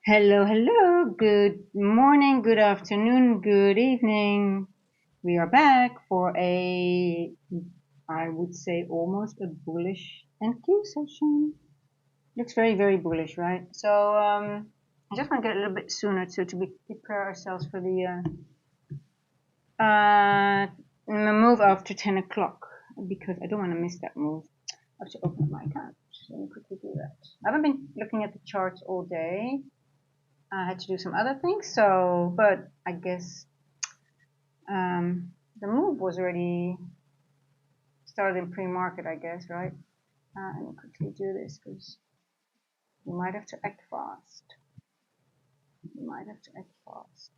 Hello, hello. Good morning, good afternoon, good evening. We are back for I would say, almost a bullish NQ session. Looks very, very bullish, right? So I just want to get a little bit sooner to prepare ourselves for the move after 10 o'clock because I don't want to miss that move. I have to open my account. Let me quickly do that. I haven't been looking at the charts all day. I had to do some other things, but I guess the move was already started in pre-market, I guess, right? Let me quickly do this because you might have to act fast. You might have to act fast.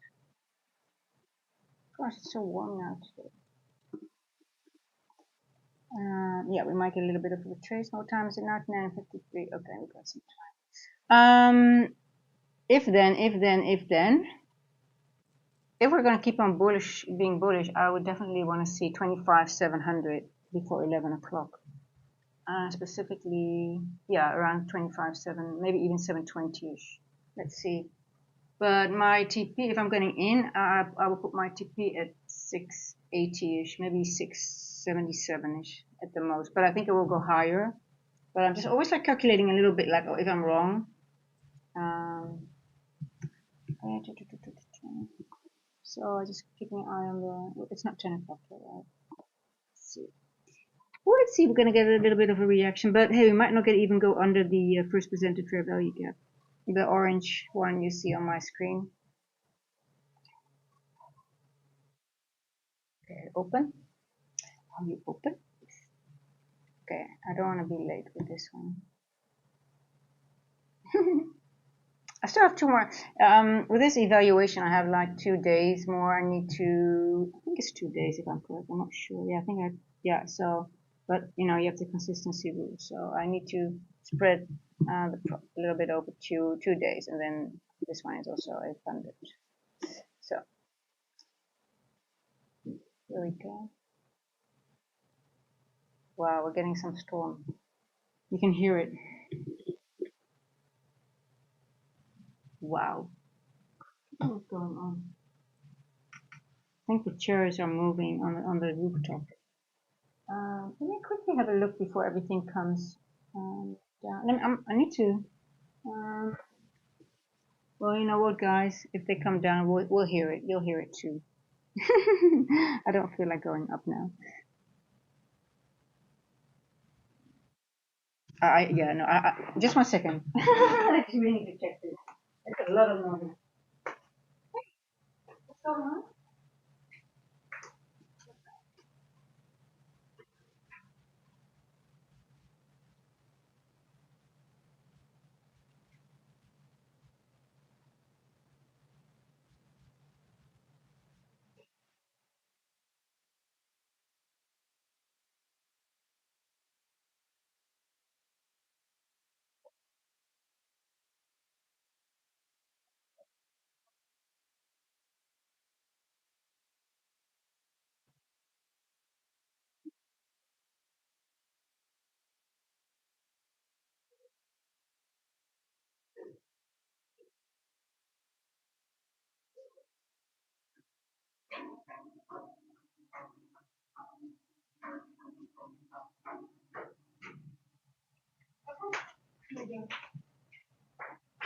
Gosh, it's so warm now today. Yeah, we might get a little bit of a trace. What time is it now? 9:53. Okay, we got some time. If we're going to keep on being bullish, I would definitely want to see 25,700 before 11 o'clock. Specifically, yeah, around 25.7, maybe even 720-ish. Let's see. But my TP, if I'm getting in, I will put my TP at 680-ish, maybe 677-ish at the most. But I think it will go higher. But I'm just always like calculating a little bit, like, oh, if I'm wrong. So I just keeping an eye on the. It's not 10 o'clock yet, right? Let's see. Well, let's see. We're gonna get a little bit of a reaction, but hey, we might not even go under the first presented fair value gap, the orange one you see on my screen. Okay, open. Are you open? Okay, I don't want to be late with this one. I still have two more. With this evaluation, I have like 2 days more. I need to. I think it's 2 days if I'm correct. I'm not sure. Yeah, I think Yeah. So, but you know, you have the consistency rule. So I need to spread a little bit over 2 days, and then this one is also a funded. So here we go. Wow, we're getting some storm. You can hear it. Wow. What's going on? I think the chairs are moving on the rooftop. Let me quickly have a look before everything comes down. I need to. Well, you know what, guys? If they come down, we'll hear it. You'll hear it too. I don't feel like going up now. Yeah, no. Just 1 second. I really need to check this. There's a lot of noise. What's going on?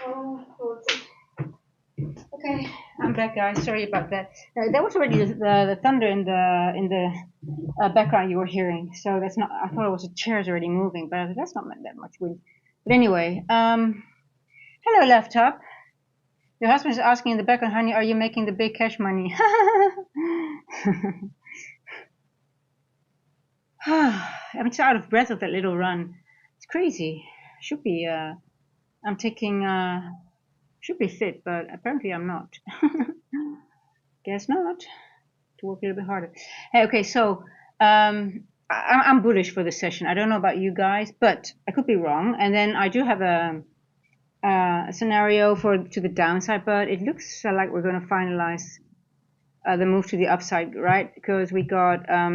Oh, okay, I'm back, guys. Sorry about that. That was already the thunder in the background you were hearing. So that's not. I thought it was the chairs already moving, but that's not that much wind. But anyway, hello, laptop. Your husband is asking in the background, honey, are you making the big cash money? I'm just out of breath of that little run. It's crazy. Should be. I'm taking. Should be fit, but apparently I'm not. Guess not. To work a little bit harder. Hey, okay, so I'm bullish for this session. I don't know about you guys, but I could be wrong. And then I do have a scenario to the downside, but it looks like we're going to finalize the move to the upside, right? Because we got, I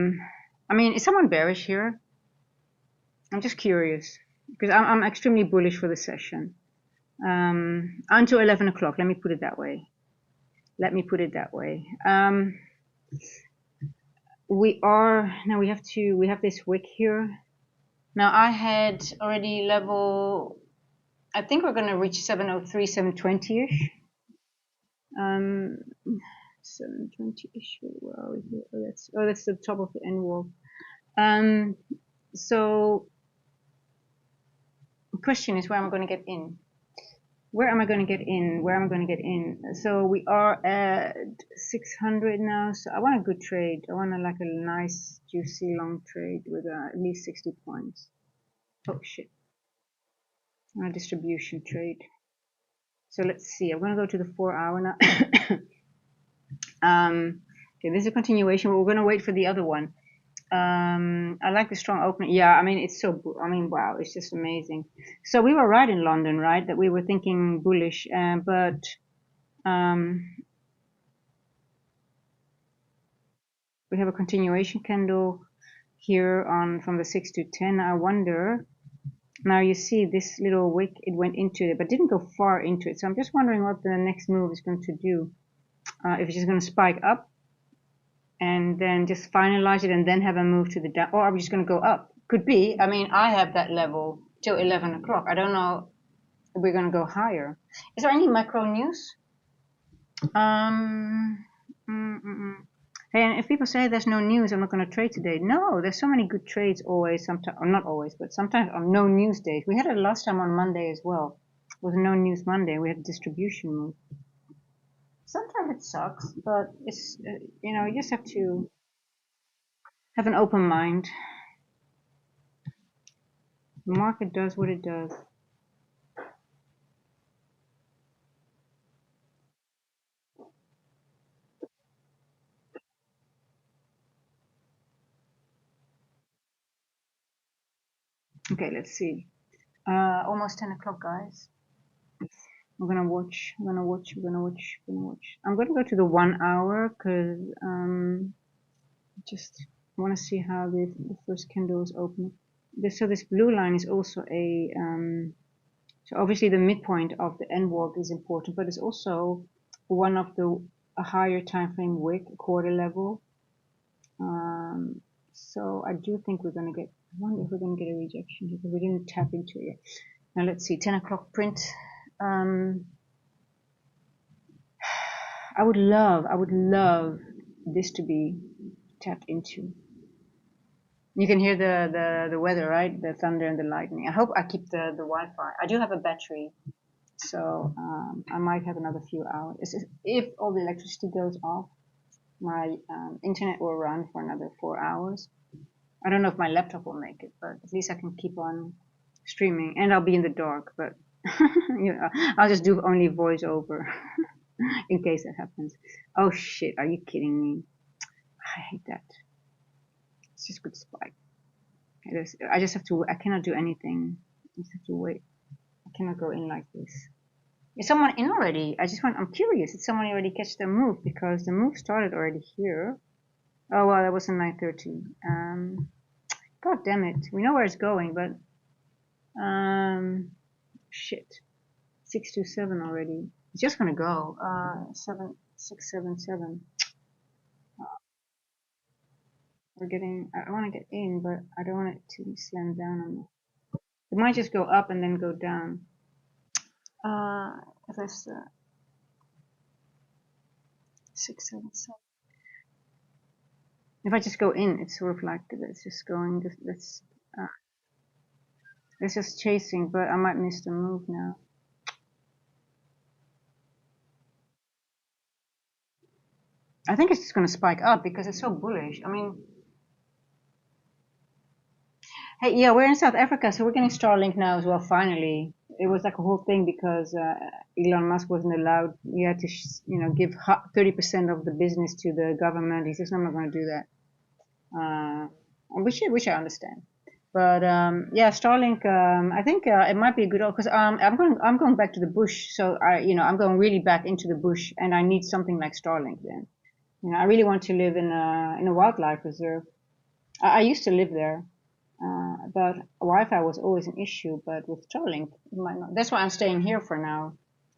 mean, is someone bearish here? I'm just curious because I'm extremely bullish for the session. Until 11 o'clock. Let me put it that way. We have this wick here. Now I had already level, I think we're going to reach 703, 720-ish. 720-ish, where are we here? That's the top of the end wall. So the question is, where am I going to get in? So we are at 600 now. So I want a good trade. I want like a nice, juicy, long trade with at least 60 points. Oh shit. A distribution trade. So let's see. I'm going to go to the 4-hour now. Okay, this is a continuation, but we're going to wait for the other one. I like the strong opening. Yeah, I mean, wow, it's just amazing. So we were right in London, right? That we were thinking bullish, but we have a continuation candle here from the 6 to 10. I wonder, now you see this little wick, it went into it, but didn't go far into it. So I'm just wondering what the next move is going to do. If it's just going to spike up and then just finalize it and then have a move to the down, or are we just going to go up? Could be. I mean, I have that level till 11 o'clock. I don't know if we're going to go higher. Is there any macro news? Hey, and if people say there's no news, I'm not going to trade today. No, there's so many good trades always, sometimes, or not always, but sometimes on no news days. We had it last time on Monday as well. It was no news Monday. We had a distribution move. Sometimes it sucks, but it's, you just have to have an open mind. The market does what it does. Okay, let's see. Almost 10 o'clock, guys. I'm gonna watch. I'm gonna go to the 1 hour because just want to see how the first candle is open. So this blue line is also so obviously the midpoint of the end walk is important, but it's also one of a higher time frame wick, quarter level. So I do think we're gonna get. I wonder if we're gonna get a rejection here because we didn't tap into it yet. Now let's see, 10 o'clock print. I would love this to be tapped into. You can hear the weather, right? The thunder and the lightning. I hope I keep the Wi-Fi. I do have a battery, so I might have another few hours. If all the electricity goes off, my internet will run for another 4 hours. I don't know if my laptop will make it, but at least I can keep on streaming, and I'll be in the dark. But I'll just do only voiceover in case that happens. Oh shit! Are you kidding me? I hate that. It's just good spike. I just have to. I cannot do anything. I just have to wait. I cannot go in like this. Is someone in already? I'm curious. Did someone already catch the move? Because the move started already here. Oh well, that was a 9:30. God damn it. We know where it's going, but shit. 627 already. It's just gonna go. 7677. I want to get in, but I don't want it to slam down on me. It might just go up and then go down. If it's 677. If I just go in, it's sort of like it's just going. It's just chasing, but I might miss the move now. I think it's just going to spike up because it's so bullish. I mean, hey, yeah, we're in South Africa, so we're getting Starlink now as well. Finally, it was like a whole thing because Elon Musk wasn't allowed. He had to, give 30% of the business to the government. He says, "I'm not going to do that," which I understand. But yeah, Starlink. I think it might be a good because I'm going back to the bush. So I'm going really back into the bush, and I need something like Starlink then. I really want to live in a wildlife reserve. I used to live there. But Wi-Fi was always an issue, but with Starlink, it might not. That's why I'm staying here for now.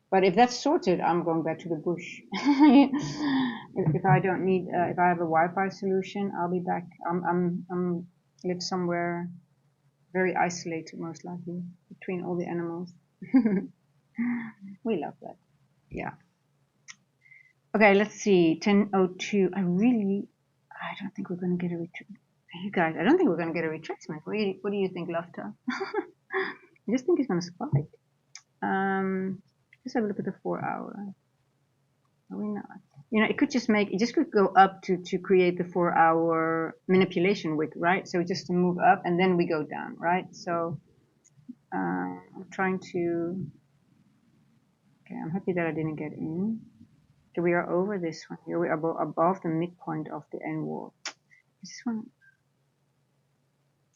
But if that's sorted, I'm going back to the bush. If I don't need, if I have a Wi-Fi solution, I'll be back. I'm live somewhere very isolated, most likely, between all the animals. We love that. Yeah. Okay, let's see. 10:02. I don't think we're going to get a retracement. You guys, I don't think we're going to get a retracement. What do you think, Lofta? I just think it's going to spike. Let's have a look at the 4 hour. Are we not? You know, it just could go up to create the 4 hour manipulation wick, right? So just to move up and then we go down, right? So I'm trying to, okay, I'm happy that I didn't get in. So we are over this one here. We are above the midpoint of the N wall. This one,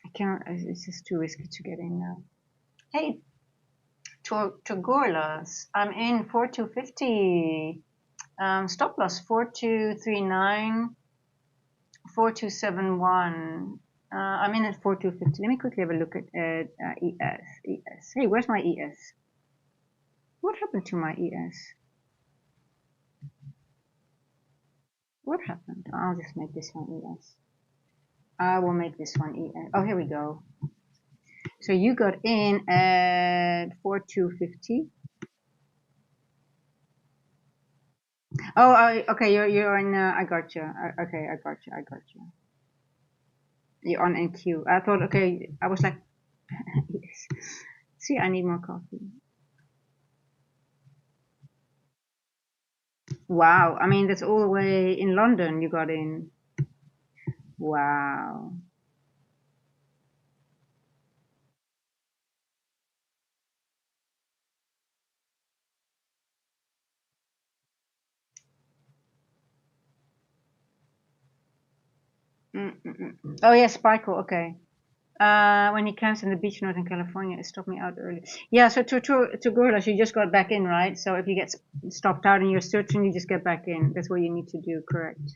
I cannot, it's just too risky to get in now. Hey, Tagorlas, I'm in 4250. Stop loss 4239, 4271. I'm in at 4250. Let me quickly have a look at ES. Hey, where's my ES? What happened to my ES? What happened? I'll just make this one ES. I will make this one ES. Oh, here we go. So you got in at 4250. Oh, okay. You're in. I got you. Okay, I got you. You're on NQ. I thought. Okay, I was like, yes. See, I need more coffee. Wow. I mean, that's all the way in London. You got in. Wow. Oh yeah, Spikle. Okay. When he camps in the beach in Northern California, it stopped me out early. Yeah, so to Gorillas, you just got back in, right? So if you get stopped out and you're searching, you just get back in. That's what you need to do, correct?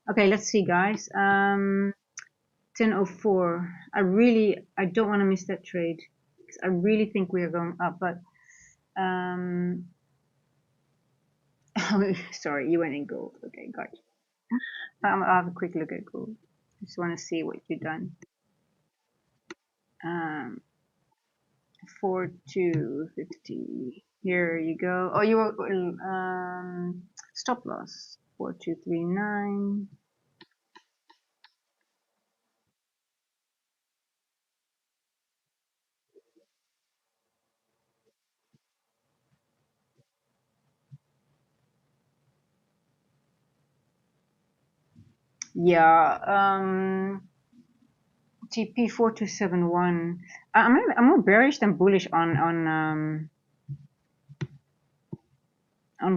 Okay, let's see, guys. 10:04. I don't want to miss that trade because I really think we are going up. But sorry, you went in gold. Okay, got you. I'll have a quick look at gold. Just want to see what you've done. 4250. Here you go. Oh, you were stop loss 4239. Yeah. TP 4271. I'm more bearish than bullish on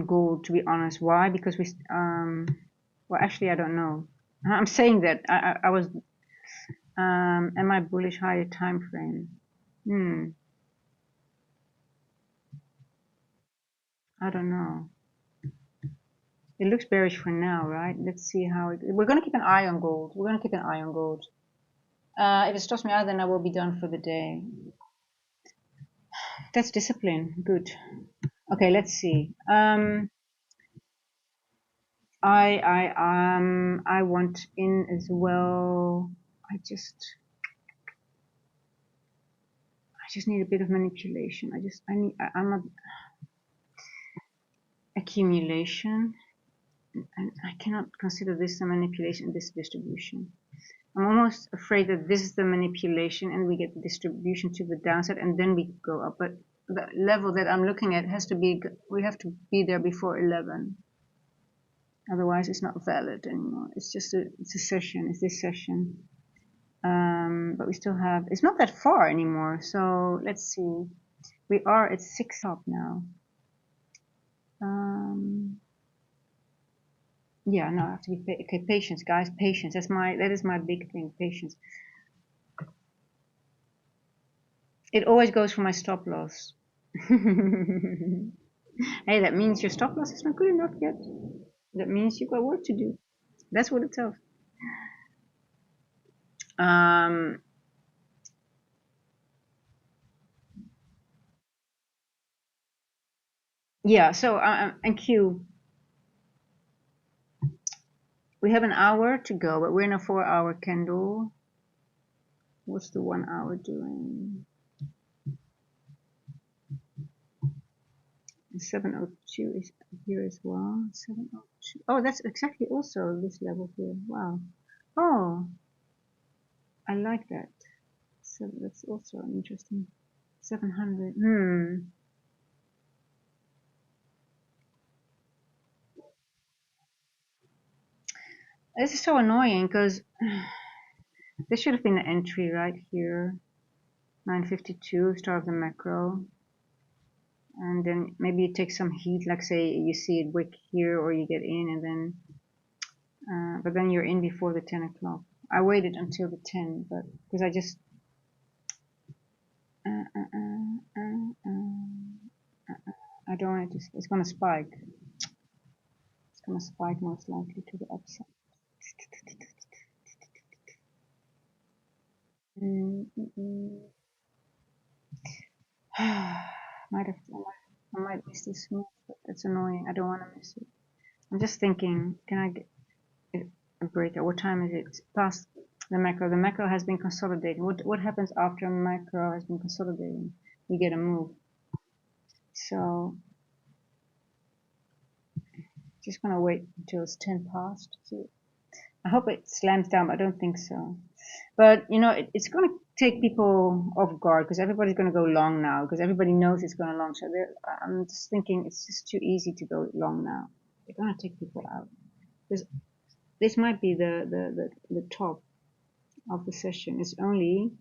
gold, to be honest. Why? Because well, actually, I don't know. I'm saying that I was am I bullish higher time frame? I don't know. It looks bearish for now, right? Let's see how we're gonna keep an eye on gold. If it stops me out, then I will be done for the day. That's discipline. Good. Okay, let's see. I want in as well. I just need a bit of manipulation. I'm a accumulation, and I cannot consider this a manipulation, this distribution. I'm almost afraid that this is the manipulation and we get the distribution to the downside and then we go up. But the level that I'm looking at has to be, we have to be there before 11. Otherwise it's not valid anymore. It's just it's a session, it's this session. But we still have, it's not that far anymore. So let's see. We are at 6 up now. Yeah, no, I have to be, okay, patience, guys, patience. That is my big thing, patience. It always goes for my stop loss. Hey, that means your stop loss is not good enough yet. That means you've got work to do. That's what it tells. Yeah, so and Q, we have an hour to go, but we're in a 4-hour candle. What's the 1 hour doing? 702 is here as well. 702. Oh, that's exactly also this level here. Wow. Oh, I like that. So that's also interesting. 700. This is so annoying because this should have been an entry right here. 952, start of the macro. And then maybe you take some heat, like say you see it wick here or you get in and then, but then you're in before the 10 o'clock. I waited until the 10, but because I just, I don't want it to, it's going to spike. It's going to spike most likely to the upside. Might have, I might miss this move, but that's annoying. I don't want to miss it. I'm just thinking, can I get a break? What time is it? It's past the macro. The macro has been consolidating. What happens after a macro has been consolidating? We get a move. So just gonna wait until it's 10 past. See, I hope it slams down, but I don't think so. But you know, it's gonna take people off guard because everybody's gonna go long now because everybody knows it's gonna long. So I'm just thinking it's just too easy to go long now. They're gonna take people out. This might be the top of the session. It's only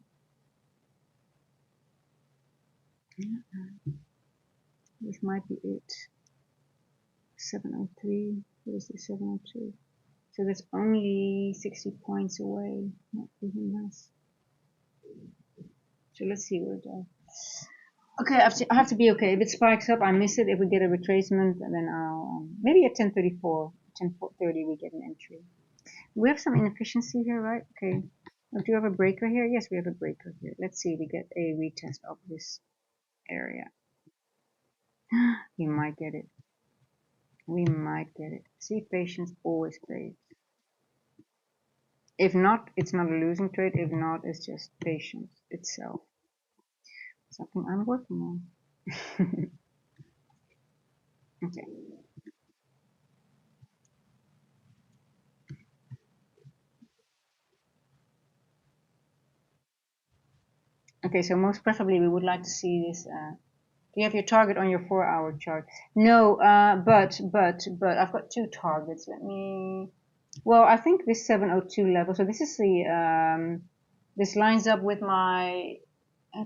this might be it. 703. What is this? 702. So that's only 60 points away. Not even nice. So let's see what it does. Okay, I have to be okay. If it spikes up, I miss it. If we get a retracement, then I'll maybe at 10:34, 10:30 we get an entry. We have some inefficiency here, right? Okay. Do you have a breaker here? Yes, we have a breaker here. Let's see. We get a retest of this area. We might get it. We might get it. See, patience always pays. If not, it's not a losing trade. If not, it's just patience itself. Something I'm working on. Okay. Okay, so most preferably we would like to see this. Do you have your target on your 4-hour chart? No, but I've got two targets. Let me. Well, I think this 702 level. So this is the this lines up with my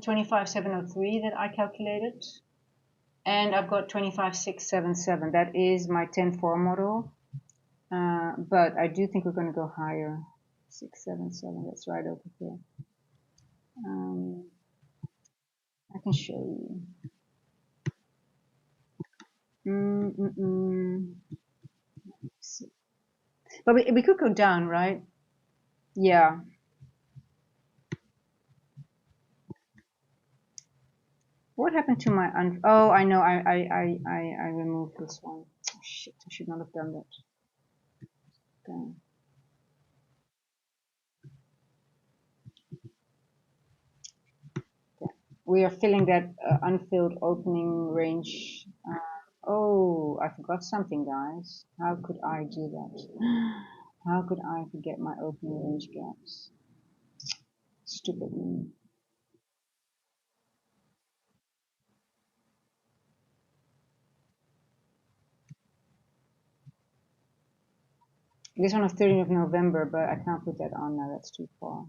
25703 that I calculated, and I've got 25677. That is my 10-4 model. But I do think we're going to go higher. 677. That's right over here. I can show you. But we could go down, right? Yeah. What happened to my oh, I know. I removed this one. Oh, shit, I should not have done that. Okay. Okay. We are filling that unfilled opening range. Oh, I forgot something, guys. How could I do that? How could I forget my opening range gaps? Stupid me. This one is 30th of November, but I can't put that on now. That's too far.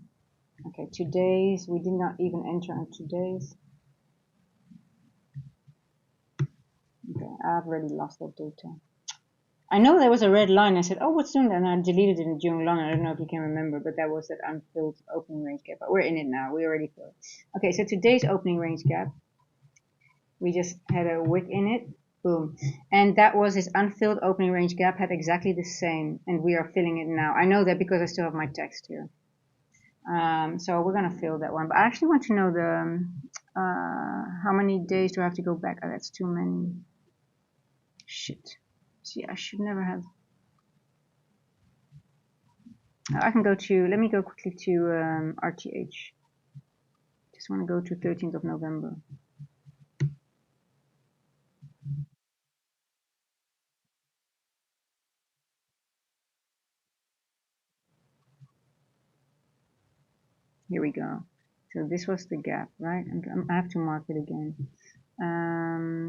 Okay, today's, we did not even enter on today's. Okay, I've already lost that data. I know there was a red line. I said, oh, what's doing that? And I deleted it during long. I don't know if you can remember, but that was that unfilled opening range gap. But we're in it now. We already filled. Okay, so today's opening range gap, we just had a wick in it. Boom. And that was his unfilled opening range gap, had exactly the same. And we are filling it now. I know that because I still have my text here. So we're going to fill that one. But I actually want to know the how many days do I have to go back? Oh, that's too many. Shit. See, I should never have. I can go to. Let me go quickly to RTH. Just want to go to 13th of November. Here we go. So this was the gap, right? I have to mark it again.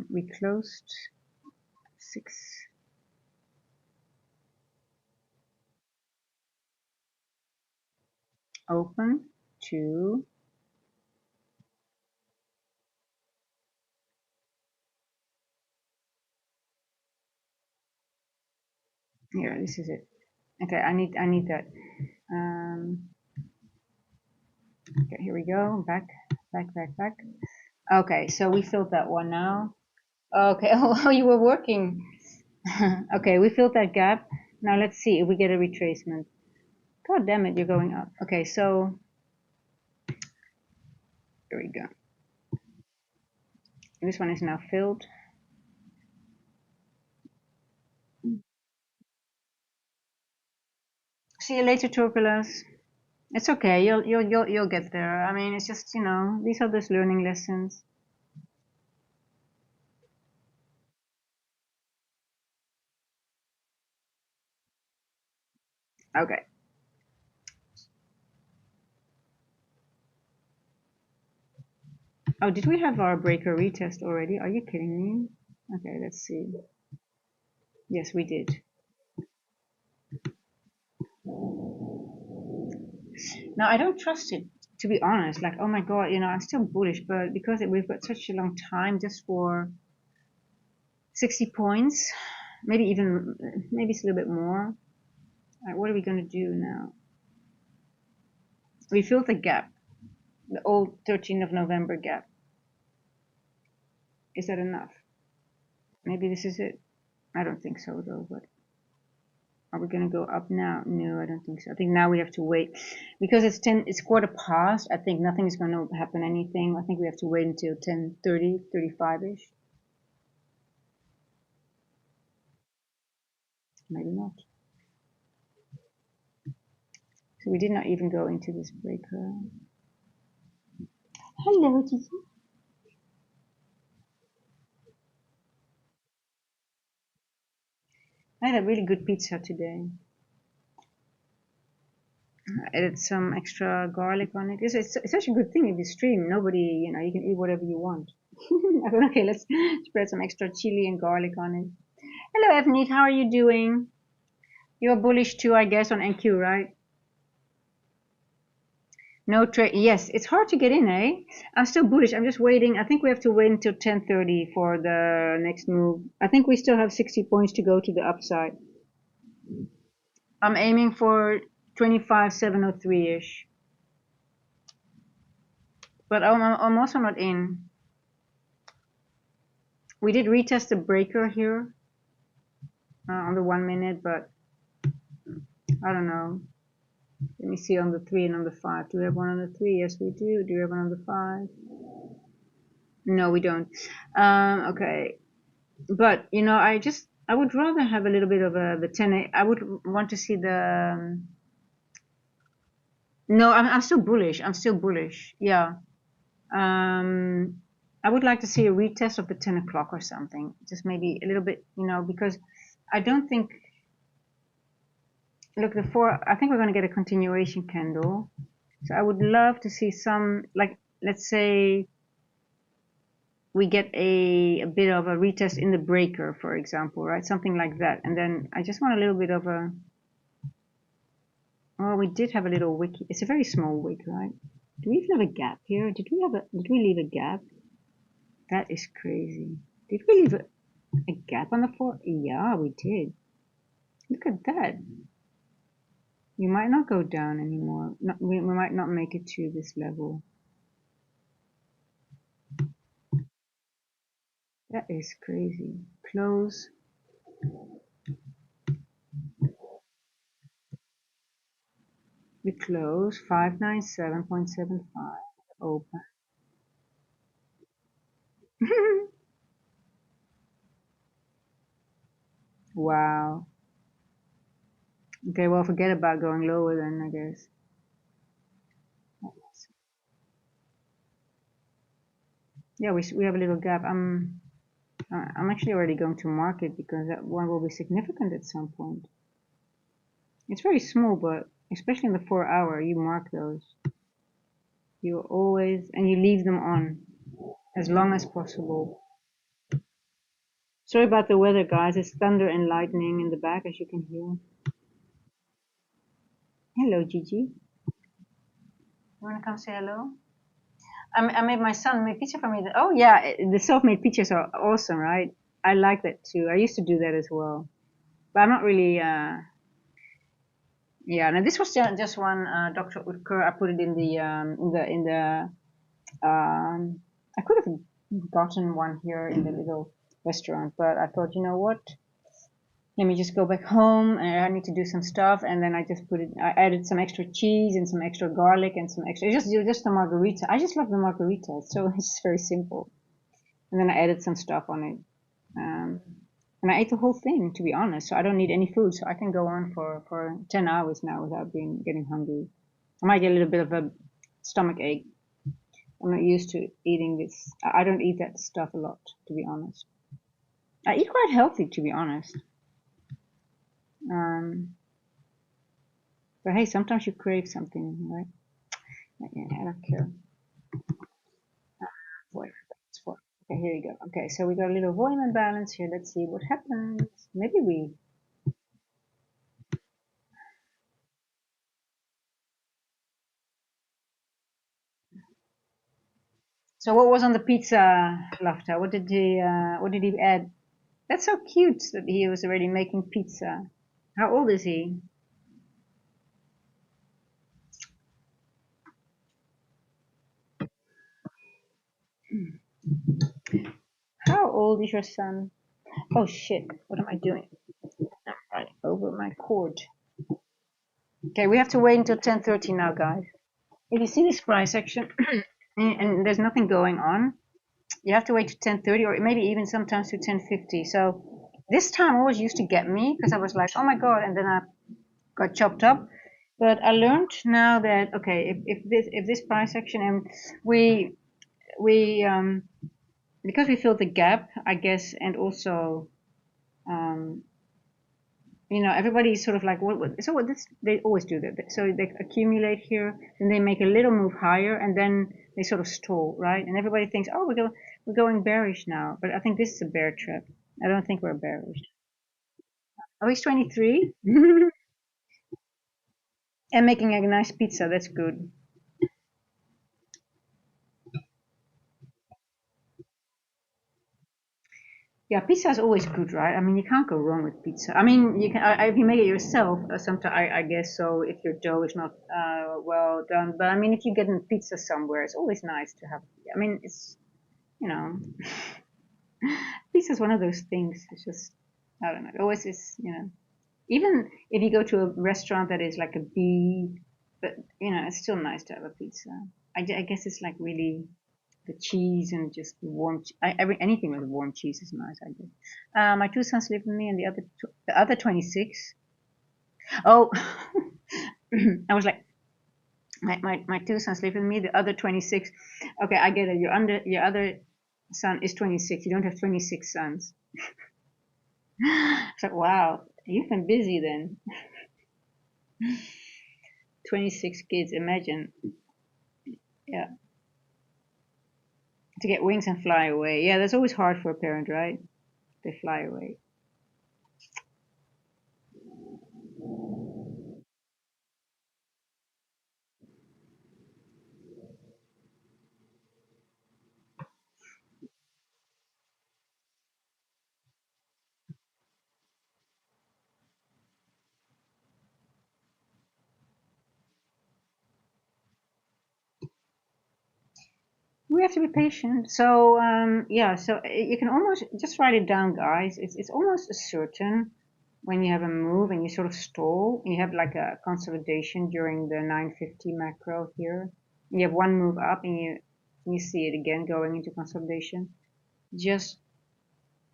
We closed 6. Open 2. Here, this is it. Okay, I need that. Okay, here we go. Back. Okay, so we filled that one now. Okay, oh, you were working. Okay, we filled that gap. Now let's see if we get a retracement. God damn it, you're going up. Okay, so here we go. This one is now filled. See you later, Turbulence. It's okay. You'll get there. I mean, it's just, these are just learning lessons. Okay. Oh, did we have our breaker retest already? Are you kidding me? Okay, let's see. Yes, we did. Now, I don't trust it, to be honest. Like, oh my God, I'm still bullish, but because we've got such a long time just for 60 points, maybe it's a little bit more. Right, what are we going to do now? We filled the gap, the old 13th of November gap. Is that enough? Maybe this is it. I don't think so, though, but are we going to go up now? No, I don't think so. I think now we have to wait because it's quarter past. I think nothing is going to happen anything. I think we have to wait until 10:30, 35ish. Maybe not. So we did not even go into this breaker. Hello, Gigi. I had a really good pizza today. I added some extra garlic on it. It's such a good thing if you stream. Nobody, you can eat whatever you want. I thought, okay, let's spread some extra chili and garlic on it. Hello, Evneet. How are you doing? You're bullish too, I guess, on NQ, right? No trade. Yes, it's hard to get in, eh? I'm still bullish. I'm just waiting. I think we have to wait until 10:30 for the next move. I think we still have 60 points to go to the upside. I'm aiming for 25,703-ish. But I'm also not in. We did retest the breaker here on the 1 minute, but I don't know. Let me see on the 3 and on the 5. Do we have one on the 3? Yes, we do. Do we have one on the 5? No, we don't. Okay. But, I would rather have a little bit of the 10. I would want to see the... No, I'm still bullish. Yeah. I would like to see a retest of the 10 o'clock or something. Just maybe a little bit, because I don't think... Look, I think we're going to get a continuation candle. So I would love to see some, like, let's say we get a bit of a retest in the breaker, for example, right? Something like that. And then I just want a little bit of a... Oh, we did have a little wick. It's a very small wick, right? Do we even have a gap here? Did we leave a gap? That is crazy. Did we leave a gap on the floor? Yeah, we did. Look at that. We might not go down anymore. We might not make it to this level. That is crazy. Close. We close 597.75. Open. Wow. Okay, well, forget about going lower then, I guess. Yeah, we have a little gap. I'm actually already going to mark it because that one will be significant at some point. It's very small, but especially in the 4 hour, you mark those. You always, and you leave them on as long as possible. Sorry about the weather, guys. It's thunder and lightning in the back, as you can hear. Hello, Gigi. You want to come say hello? I made my son make pizza for me. Oh yeah, the self-made pizzas are awesome, right? I like that too. I used to do that as well, but I'm not really. Yeah, now this was just one Dr. Utker. I put it in the. I could have gotten one here in the little restaurant, but I thought, you know what? Let me just go back home and I need to do some stuff, and then I just put it. I added some extra cheese and some extra garlic and some extra. Just the margarita. I just love the margarita. So it's very simple. And then I added some stuff on it. Um, and I ate the whole thing, to be honest. So I don't need any food. So I can go on for 10 hours now without getting hungry. I might get a little bit of a stomach ache. I'm not used to eating this. I don't eat that stuff a lot, to be honest. I eat quite healthy, to be honest. But hey, sometimes you crave something, right? Yeah, I don't care. Volume balance. Okay, here you go. Okay, so we got a little volume imbalance here. Let's see what happens. Maybe we. So what was on the pizza, Lafta? What did he add? That's so cute that he was already making pizza. How old is he? How old is your son? Oh shit, what am I doing? I'm running over my cord. Okay, we have to wait until 10:30 now, guys. If you see this price section and there's nothing going on, you have to wait to 10:30 or maybe even sometimes to 10:50. So this time always used to get me because I was like, oh my god, and then I got chopped up. But I learned now that okay, if this price action and we because we filled the gap, I guess, and also um, everybody's sort of like what so what this they always do that. So they accumulate here, then they make a little move higher, and then they sort of stall, right? And everybody thinks, oh, we're going bearish now, but I think this is a bear trap. I don't think we're bearish. Oh, he's 23 and making a nice pizza. That's good. Yeah, pizza is always good, right? I mean, you can't go wrong with pizza. I mean, you can if you make it yourself. Sometimes I guess so. If your dough is not well done, but I mean, if you get a pizza somewhere, it's always nice to have. I mean, it's you know, pizza is one of those things. It's just I don't know. It always is. Even if you go to a restaurant that is like a B, but it's still nice to have a pizza. I guess it's like really the cheese and just the warm. Anything with warm cheese is nice. I guess. My two sons live with me, and the other 26. Oh, I was like, my two sons live with me. The other 26. Okay, I get it. Your other son is 26. You don't have 26 sons. It's like wow, you've been busy then. 26 kids. Imagine. Yeah. To get wings and fly away. Yeah, that's always hard for a parent, right? They fly away. We have to be patient. So yeah, so you can almost just write it down, guys. It's almost a certain when you have a move and you sort of stall, and you have like a consolidation during the 950 macro here. You have one move up and you see it again going into consolidation. Just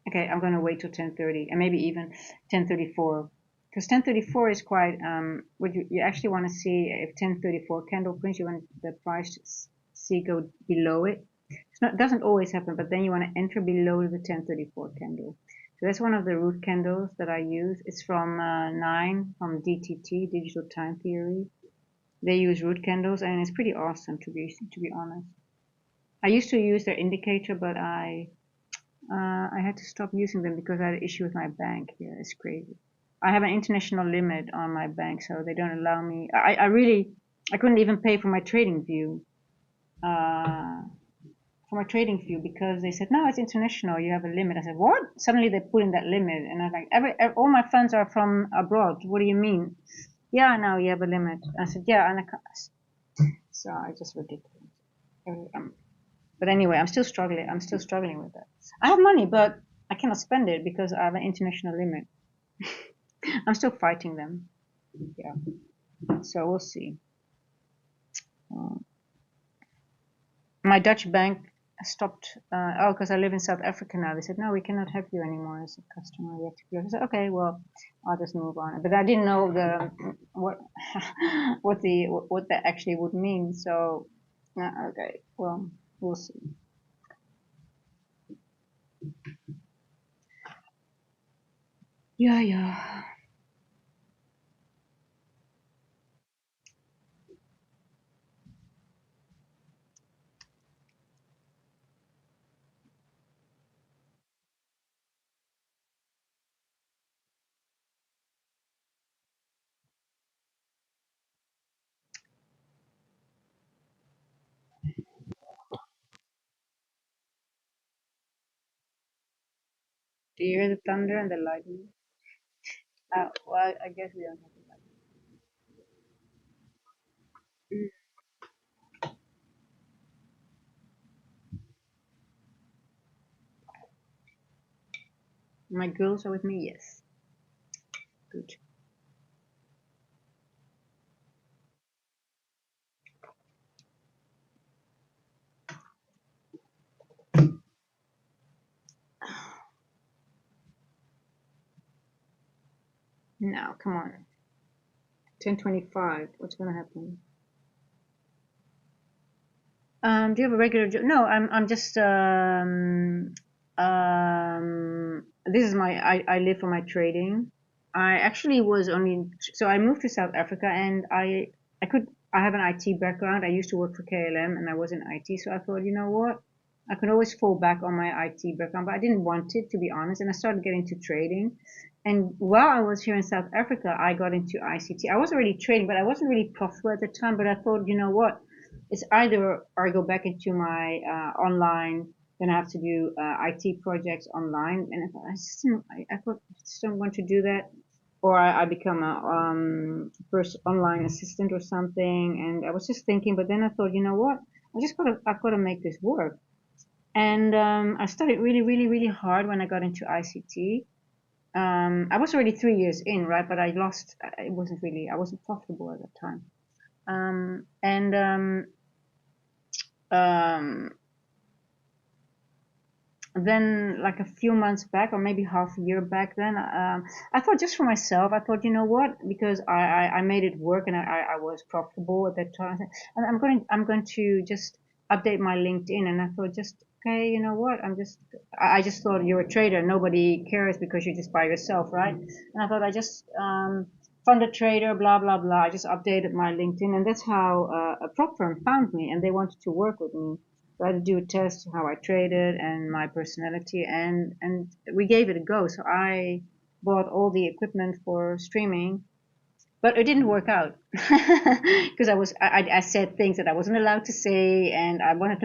Okay, I'm gonna wait till 10:30 and maybe even 10:34 because 10:34 is quite what you actually want to see if 10:34 candle prints. You want the price to see go below it. It doesn't always happen, but then you want to enter below the 10:34 candle. So that's one of the root candles that I use. It's from 9 from DTT, Digital Time Theory. They use root candles and it's pretty awesome to be honest. I used to use their indicator, but I had to stop using them because I had an issue with my bank here. It's crazy. I have an international limit on my bank, so they don't allow me. I couldn't even pay for my trading view. Uh, for my trading view because they said no, it's international. You have a limit. I said what? Suddenly they put in that limit, and I was like, all my funds are from abroad. What do you mean? Yeah, no, you have a limit. I said yeah, and so I just ridiculous. But anyway, I'm still struggling. I'm still struggling with that. I have money, but I cannot spend it because I have an international limit. I'm still fighting them. Yeah. So we'll see. My Dutch bank stopped. Because I live in South Africa now. They said no, we cannot have you anymore as a customer. We have to close. I said okay, well, I'll just move on. But I didn't know what what that actually would mean. So okay, well, we'll see. Yeah, yeah. Do you hear the thunder and the lightning? Well, I guess we don't have the lightning. My girls are with me. Yes. Good. Now, come on. 10:25. What's gonna happen? Do you have a regular job? No, I'm just this is my I live for my trading. I actually was only so I moved to South Africa and I could I have an IT background. I used to work for KLM and I was in IT, so I thought, you know what? I could always fall back on my IT background, but I didn't want it to be honest, and I started getting into trading. And while I was here in South Africa, I got into ICT. I was already trading, but I wasn't really profitable at the time. But I thought, you know what? It's either or I go back into my online, then I have to do IT projects online, and I thought I just don't want to do that, or I become a first online assistant or something. And I was just thinking, but then I thought, you know what? I've got to make this work. And I studied really, really, really hard when I got into ICT. I was already 3 years in, right? But I lost. It wasn't really. I wasn't profitable at that time. And um, then like a few months back or maybe half a year back then I thought just for myself I thought you know what because I made it work and I was profitable at that time and I'm going to just update my LinkedIn and I thought just okay you know what I just thought you're a trader nobody cares because you're just by yourself right and I thought I just fund a trader blah blah blah I just updated my LinkedIn and that's how a prop firm found me and they wanted to work with me so I had to do a test how I traded and my personality and we gave it a go. So I bought all the equipment for streaming, but it didn't work out because I said things that I wasn't allowed to say and I wanted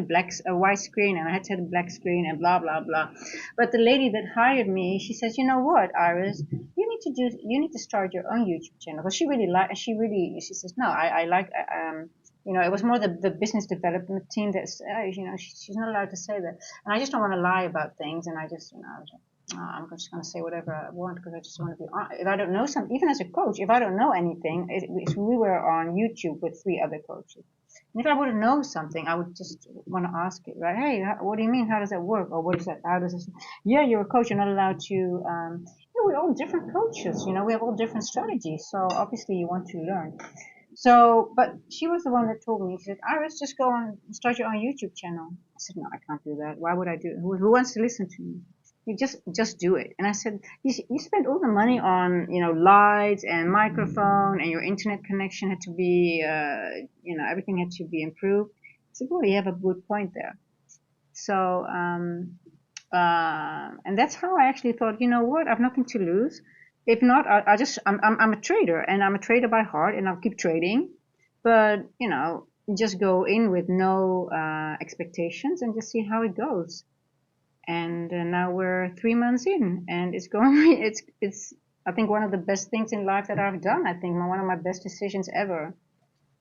a white screen and I had to have a black screen and blah blah blah. But the lady that hired me, she says, you know what, Iris, you need to start your own YouTube channel. Because she says no, I like it was more the business development team that's she's not allowed to say that and I just don't want to lie about things and I just I'm just going to say whatever I want because I just want to be on. If I don't know something, even as a coach, if I don't know anything, we were on YouTube with 3 other coaches. And if I would know something, I would just want to ask it, right? Hey, what do you mean? How does that work? Or what is that? How does this? Yeah, you're a coach. You're not allowed to. We're all different coaches. We have all different strategies. So obviously, you want to learn. So, but she was the one that told me. She said, "Iris, just go and start your own YouTube channel." I said, "No, I can't do that. Why would I do it? Who wants to listen to me? You just do it." And I said, "You spent all the money on lights and microphone, and your internet connection had to be everything had to be improved." I said, "Well, you have a good point there." So and that's how I actually thought, you know what, I've nothing to lose. If not, I'm a trader, and I'm a trader by heart, and I'll keep trading. But just go in with no expectations and just see how it goes. And now we're 3 months in, and it's going. It's I think one of the best things in life that I've done. I think one of my best decisions ever.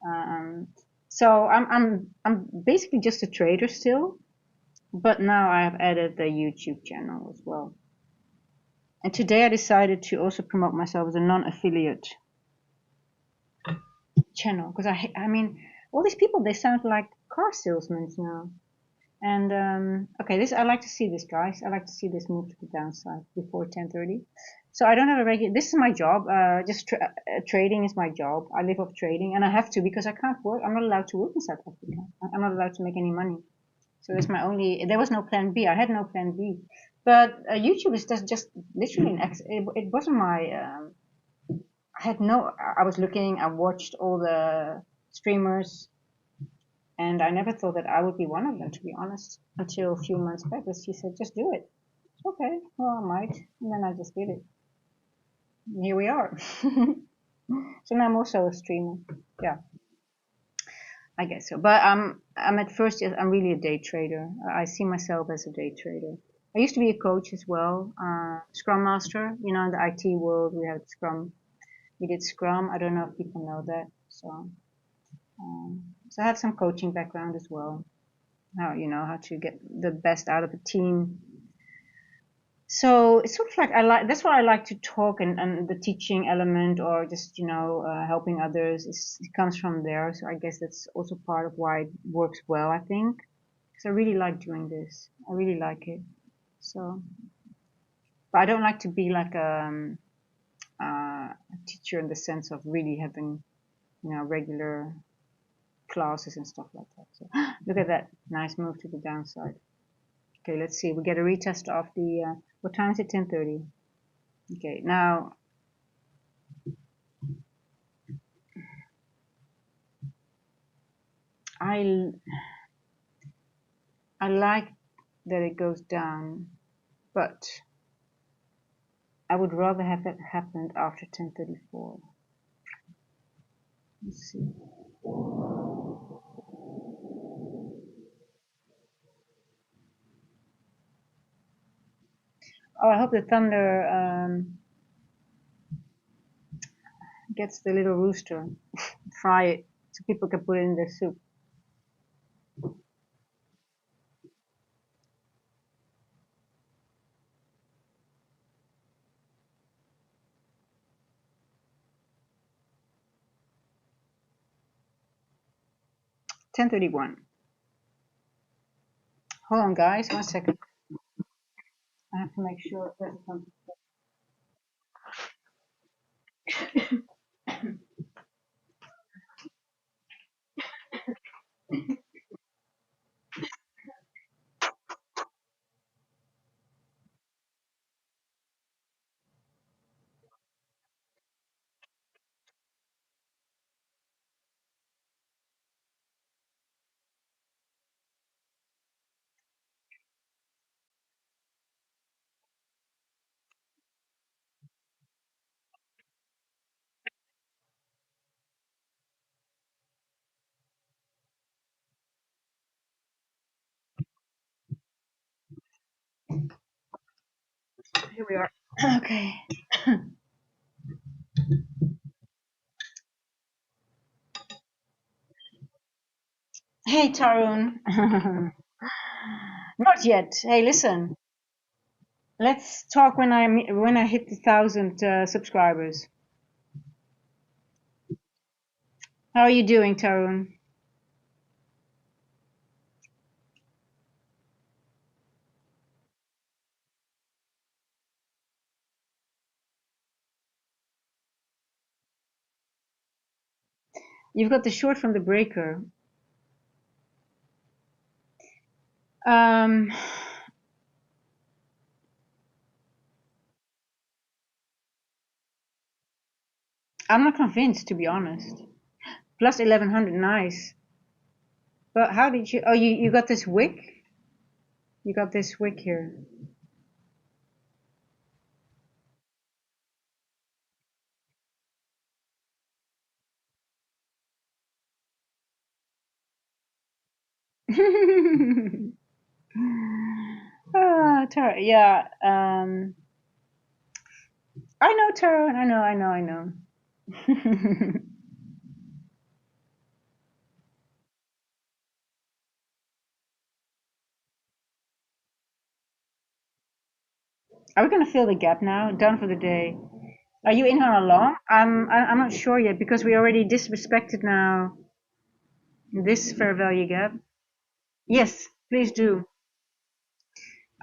Um, so I'm basically just a trader still, but now I have added the YouTube channel as well. And today I decided to also promote myself as a non-affiliate channel because I mean, all these people, they sound like car salesmen now. And okay, I like to see this, guys. I like to see this move to the downside before 10:30. So I don't have a regular. This is my job. Trading is my job. I live off trading, and I have to because I can't work. I'm not allowed to work in South Africa. I'm not allowed to make any money. So that's my only. There was no plan B. I had no plan B. But YouTube is just literally it wasn't my. I had no. I was looking. I watched all the streamers, and I never thought that I would be one of them, to be honest, until a few months back. She said, "Just do it." Okay, well, I might, and then I just did it. And here we are. So now I'm also a streamer. Yeah, I guess so. But I'm at first. I'm really a day trader. I see myself as a day trader. I used to be a coach as well, Scrum Master. In the IT world, we have Scrum. We did Scrum. I don't know if people know that. So I have some coaching background as well. How to get the best out of a team. So it's sort of like that's why I like to talk, and the teaching element, or just helping others, it comes from there. So I guess that's also part of why it works well, I think, because I really like doing this. I really like it. So, but I don't like to be like a teacher in the sense of really having regular classes and stuff like that. So look at that nice move to the downside. Okay, let's see. We get a retest of the. What time is it? 10:30. Okay, now I like that it goes down, but I would rather have that happened after 10:34. Let's see. Oh, I hope the thunder gets the little rooster. Fry it so people can put it in their soup. $10.31. Hold on, guys. 1 second. I have to make sure that it comes. Here we are. Okay. Hey, Tarun. Not yet. Hey, listen. Let's talk when I hit the 1,000 subscribers. How are you doing, Tarun? You've got the short from the breaker. Um, I'm not convinced, to be honest. Plus 1,100, nice. But how did you? Oh, you got this wick. You got this wick here. Yeah. I know, Tarun. I know. Are we gonna fill the gap now? Done for the day. Are you in on a long? I'm not sure yet because we already disrespected now this fair value gap. Yes, please do.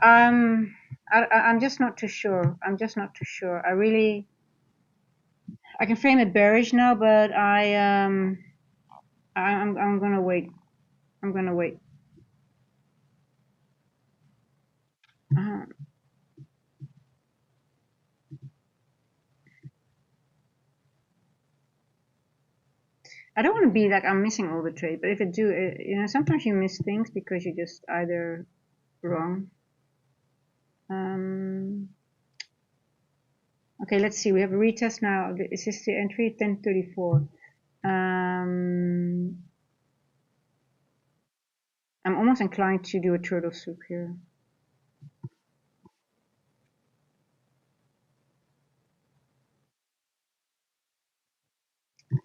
Um, I'm just not too sure. I'm just not too sure. I can frame it bearish now, but I'm gonna wait. I'm gonna wait. Uh, I don't want to be like I'm missing all the trade, but if I do, sometimes you miss things because you're just either wrong. Um, okay, let's see. We have a retest now. Is this the entry? 1034. Um, I'm almost inclined to do a turtle soup here.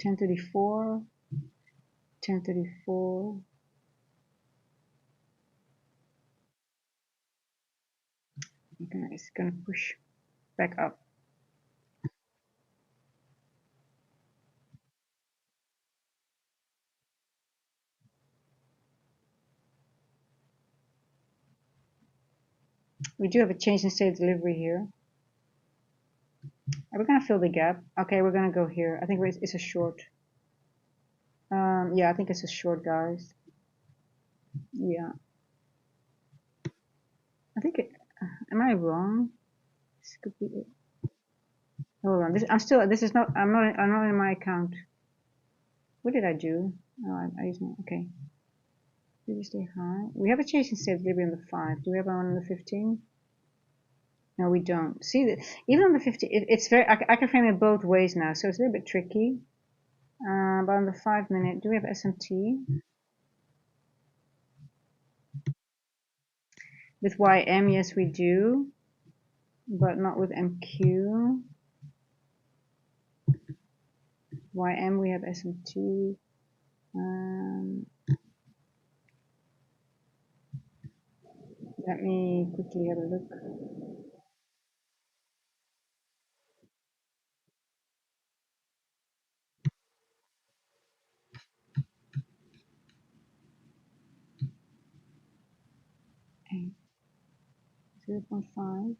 Ten 1034. 1034. It's gonna push back up. We do have a change in state delivery here. Are we gonna fill the gap? Okay, we're gonna go here. I think it's a short. Yeah, I think it's a short, guys. Yeah, I think it. Am I wrong? This could be it. Hold on. I'm still. This is not. I'm not in my account. What did I do? Oh, I used my. Okay. Did we stay high? We have a change in state delivery on the 5. Do we have one on the 15? No, we don't. See, even on the 15, it's very. I can frame it both ways now, so it's a little bit tricky. But on the 5 minute, do we have SMT? With YM, yes, we do, but not with MQ. YM, we have SMT. Let me quickly have a look. Okay, 0.5.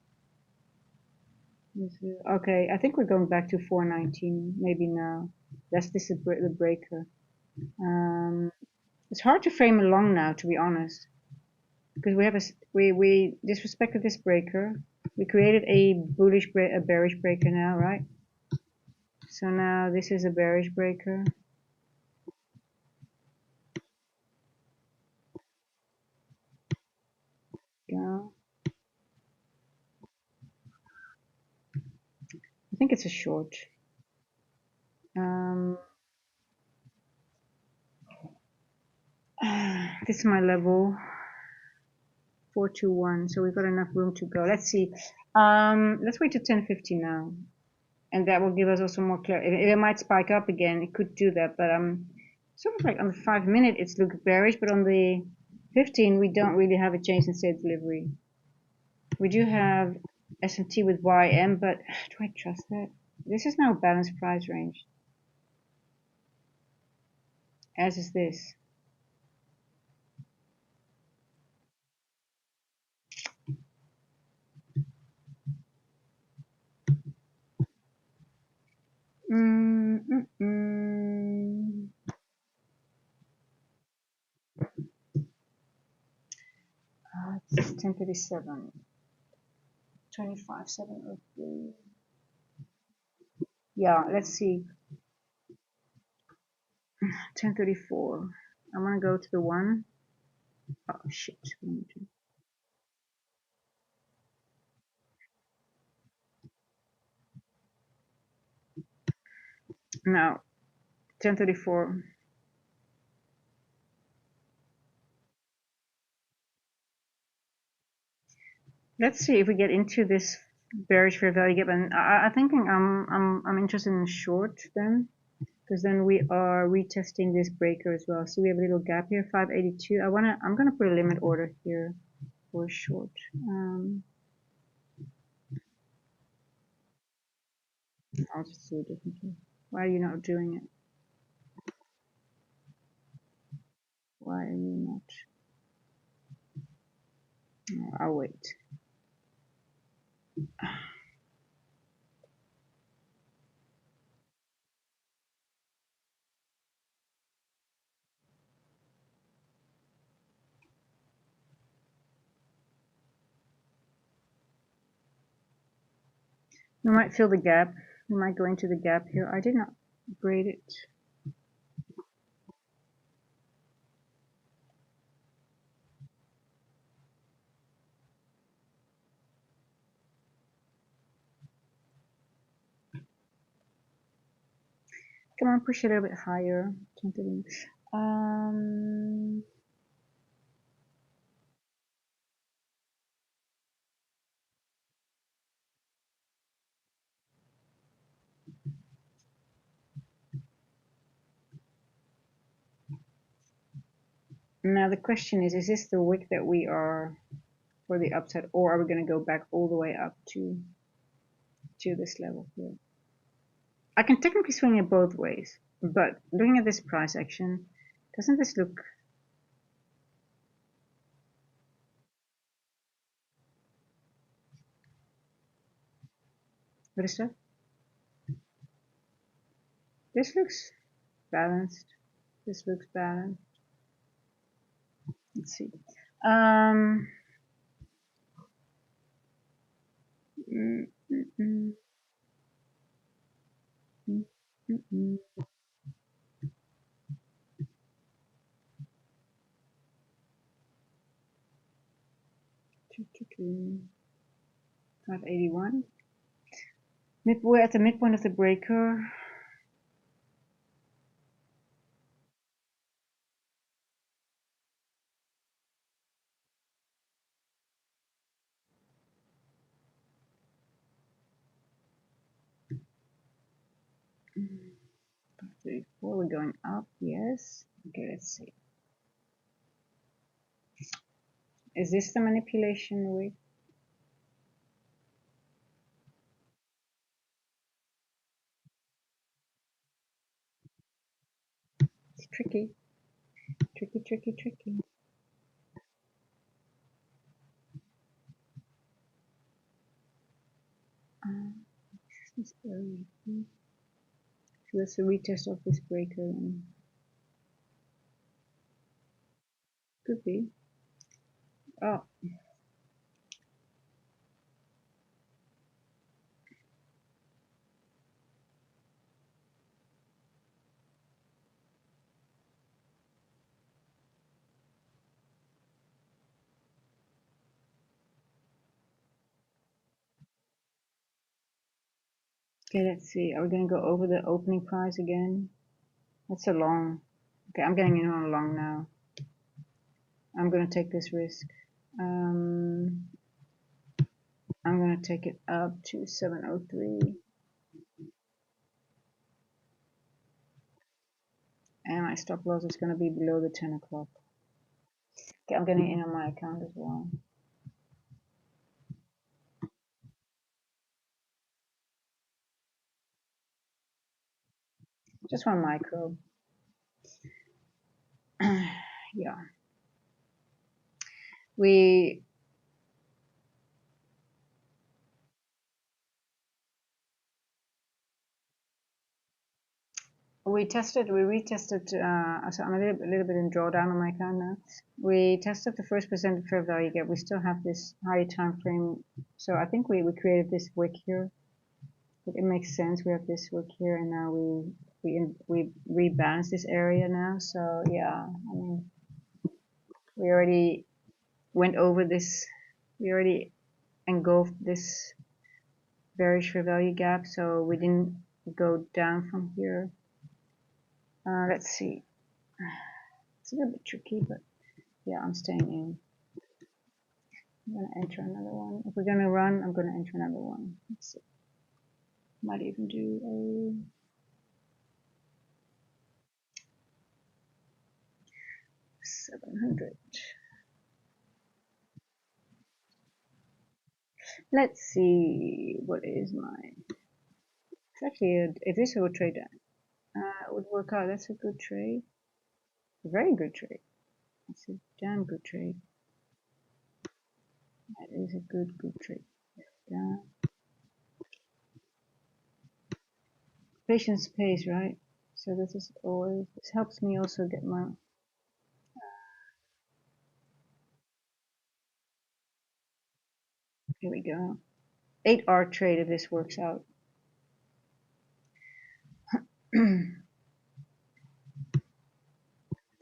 Okay, I think we're going back to 419, maybe now. This is the breaker. It's hard to frame along now, to be honest, because we disrespected this breaker. We created a bearish breaker now, right? So now this is a bearish breaker. Go. I think it's a short. This is my level 421, so we've got enough room to go. Let's see. Let's wait to 1050 now, and that will give us also more clarity. It might spike up again. It could do that, but sort of like on the 5 minute, it's looking bearish, but on the 15, we don't really have a change in state delivery. We do have SMT with YM, but do I trust that? This is now a balanced price range, as is this. It's 1037, 25,703. Yeah, let's see. 1034. I want to go to the one. Oh shit. No, 1034. Let's see if we get into this bearish fair value gap, and I thinking I'm interested in short then, because then we are retesting this breaker as well. So we have a little gap here, 582. I'm gonna put a limit order here for short. I'll just do it differently. Why are you not doing it? Why are you not? Oh, I'll wait. We might fill the gap. We might go into the gap here. I did not grade it. Come on, push it a little bit higher. Now the question is this the wick that we are for the upside, or are we going to go back all the way up to this level here? I can technically swing it both ways, but looking at this price action, doesn't this look... What is that? This looks balanced. This looks balanced. Let's see. Mm, mm, mm, mm, mm, mm. 581. We're at the midpoint of the breaker. Mm, 534, we're going up, yes. Okay, let's see. Is this the manipulation with? It's tricky. Tricky, tricky, tricky. This early. So that's a retest of this breaker. And could be. Oh. Okay, let's see. Are we going to go over the opening price again? That's a long. Okay, I'm getting in on a long now. I'm going to take this risk. I'm going to take it up to 703. And my stop loss is going to be below the 10 o'clock. Okay, I'm getting in on my account as well. just one micro. Yeah, we retested. So I'm a little bit in drawdown on my account now. We tested the first percent of fair value gap. We still have this high time frame, so I think we created this wick here. It makes sense. We have this wick here, and now we rebalance this area now. So yeah, I mean, we already went over this. We already engulfed this bearish fair value gap, so we didn't go down from here. Let's see. It's a little bit tricky, but yeah, I'm staying in. I'm gonna enter another one. If we're gonna run, I'm gonna enter another one. Let's see. Might even do a 700. Let's see. What is my? It's actually if this were a trade, it would work out. That's a good trade. A very good trade. It's a damn good trade. That is a good trade. Yeah. Patience pays, right? So this is always, this helps me also get my, here we go. 8-hour trade if this works out.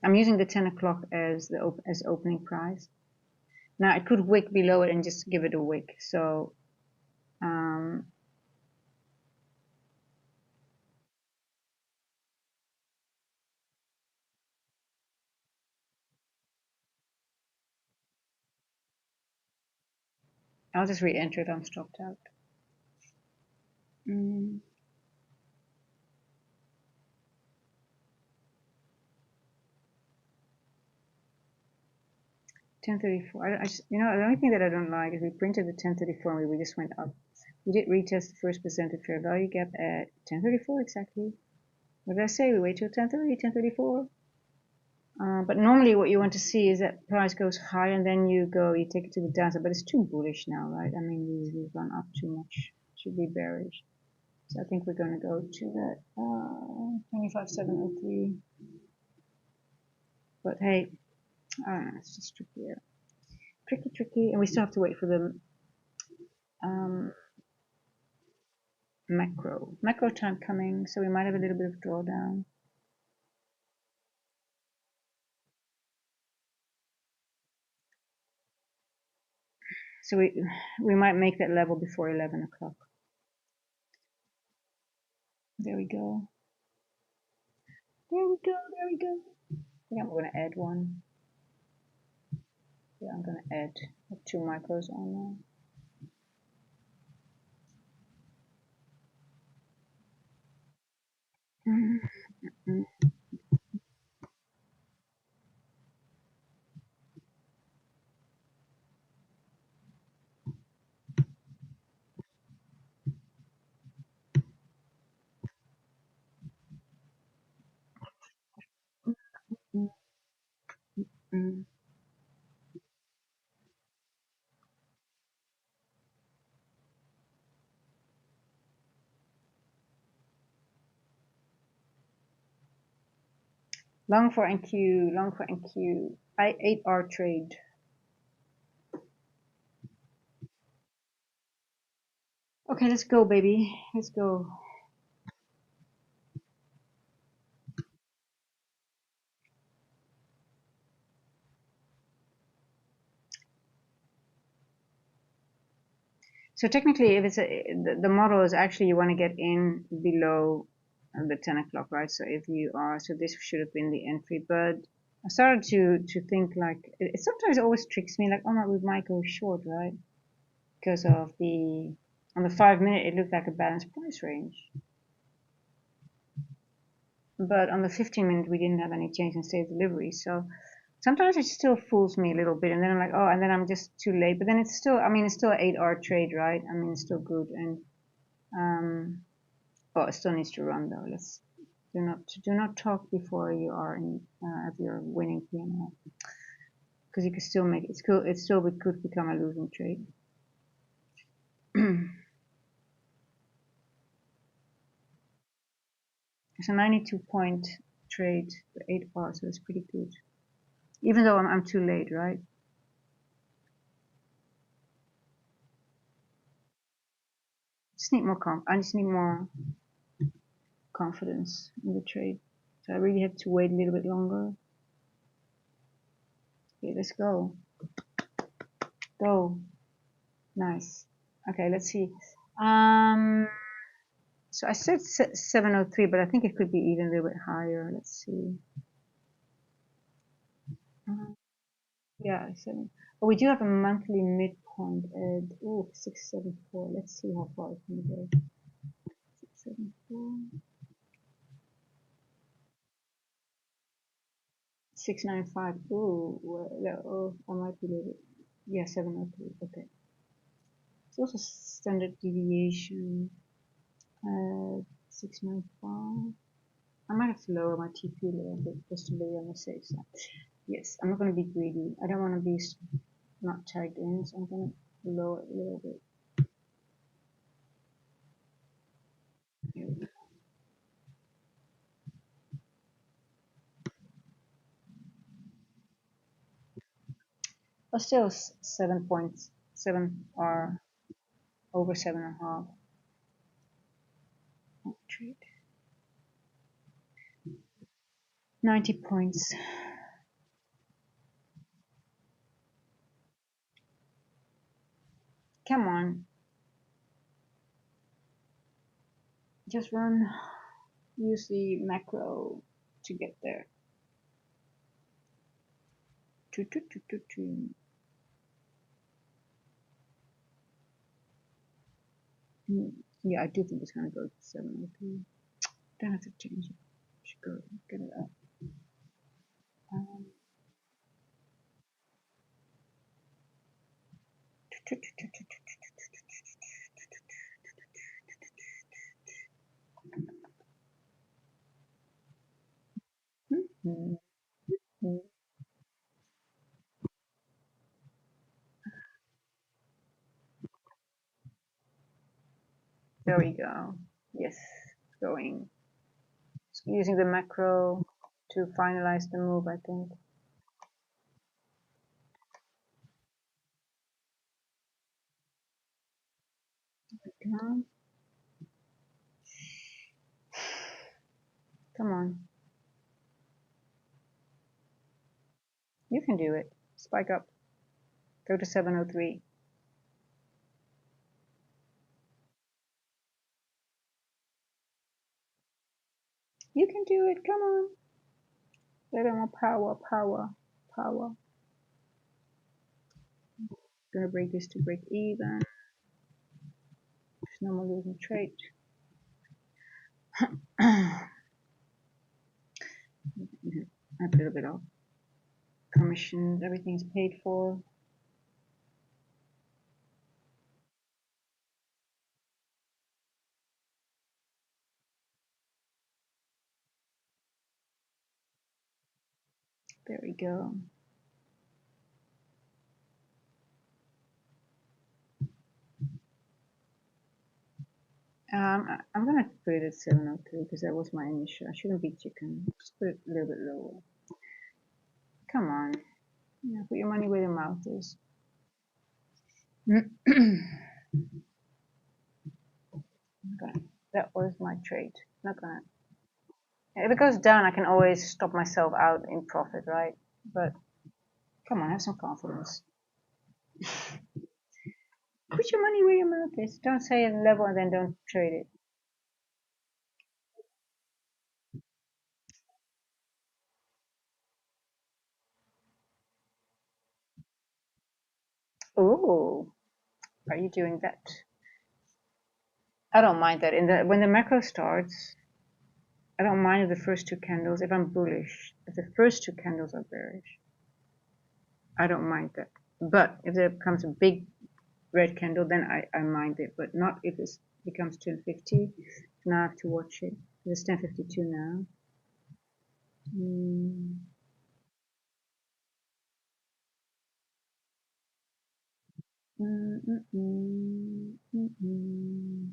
I'm using the 10 o'clock as the opening price. Now it could wick below it and just give it a wick. So I'll just re-enter it. I'm stopped out. 1034. You know, the only thing that I don't like is we printed the 1034 and we just went up. We did retest the first percentage fair value gap at 1034 exactly. What did I say? We wait till 1030, 1034. But normally what you want to see is that price goes high and then you take it to the downside. But it's too bullish now, right? I mean, we've gone up too much. It should be bearish. So I think we're going to go to that 25,703. But hey, it's just tricky. Tricky. And we still have to wait for the macro time coming. So we might have a little bit of drawdown. So we might make that level before 11 o'clock. There we go. There we go. I think I'm going to add one. Yeah, I'm going to add 2 micros on now. Long for NQ. 8-hour trade. Okay, let's go, baby. Let's go. So technically, if it's the model is actually you want to get in below the 10 o'clock, right? So if you are, so this should have been the entry, but I started to think like it sometimes always tricks me, like, oh my, we might go short, right? Because of on the 5-minute it looked like a balanced price range, but on the 15-minute we didn't have any change in state delivery. So sometimes it still fools me a little bit, and then I'm like, oh, and then I'm just too late. But then it's still, I mean, it's still an 8-hour trade, right? I mean, it's still good, and oh, it still needs to run though. Let's Do not talk before you are in at your winning P&L, because you can still make it. It still could become a losing trade. It's a 92-point trade for 8 bars, so it's pretty good. Even though I'm too late, right? I just need more confidence in the trade. So I really have to wait a little bit longer. Okay, let's go. Go. Nice. Okay, let's see. So I said 703, but I think it could be even a little bit higher. Let's see. Yeah, 7. But we do have a monthly midpoint at 674. Let's see how far it can go. 674. 695. I might be a little bit. Yeah, 703. Okay. It's also standard deviation. 695. I might have to lower my TP a little bit just to be on the safe side. Yes, I'm not going to be greedy. I don't want to be not tagged in, so I'm going to lower it a little bit. Here we go. But still 7.7 are over 7.5. Trade. 90 points. Come on. Just run. Use the macro to get there. Yeah, I do think it's going to go to 703. Don't have to change it. Should go get it up. There we go. Yes, going. Using the macro to finalize the move, I think. Come on. You can do it. Spike up. Go to 703. You can do it. Come on. A little more power, power, power. Gonna break this to break even. There's no more losing trade. I have a little bit of commissions. Everything's paid for. There we go. I'm gonna put it at 703 because that was my initial. I shouldn't be chicken. Just put it a little bit lower. Come on. Yeah, put your money where your mouth is. That was my trade. Not gonna. If it goes down, I can always stop myself out in profit, right? But come on, have some confidence. Put your money where your mouth is. Don't say a level and then don't trade it. Oh, are you doing that? I don't mind that. When the macro starts, I don't mind if the first two candles, if I'm bullish, if the first two candles are bearish, I don't mind that. But if there comes a big red candle, then I mind it. But not if it becomes 1050. Now I have to watch it. It's 10:52 now. Mm. Mm, mm, mm, mm, mm,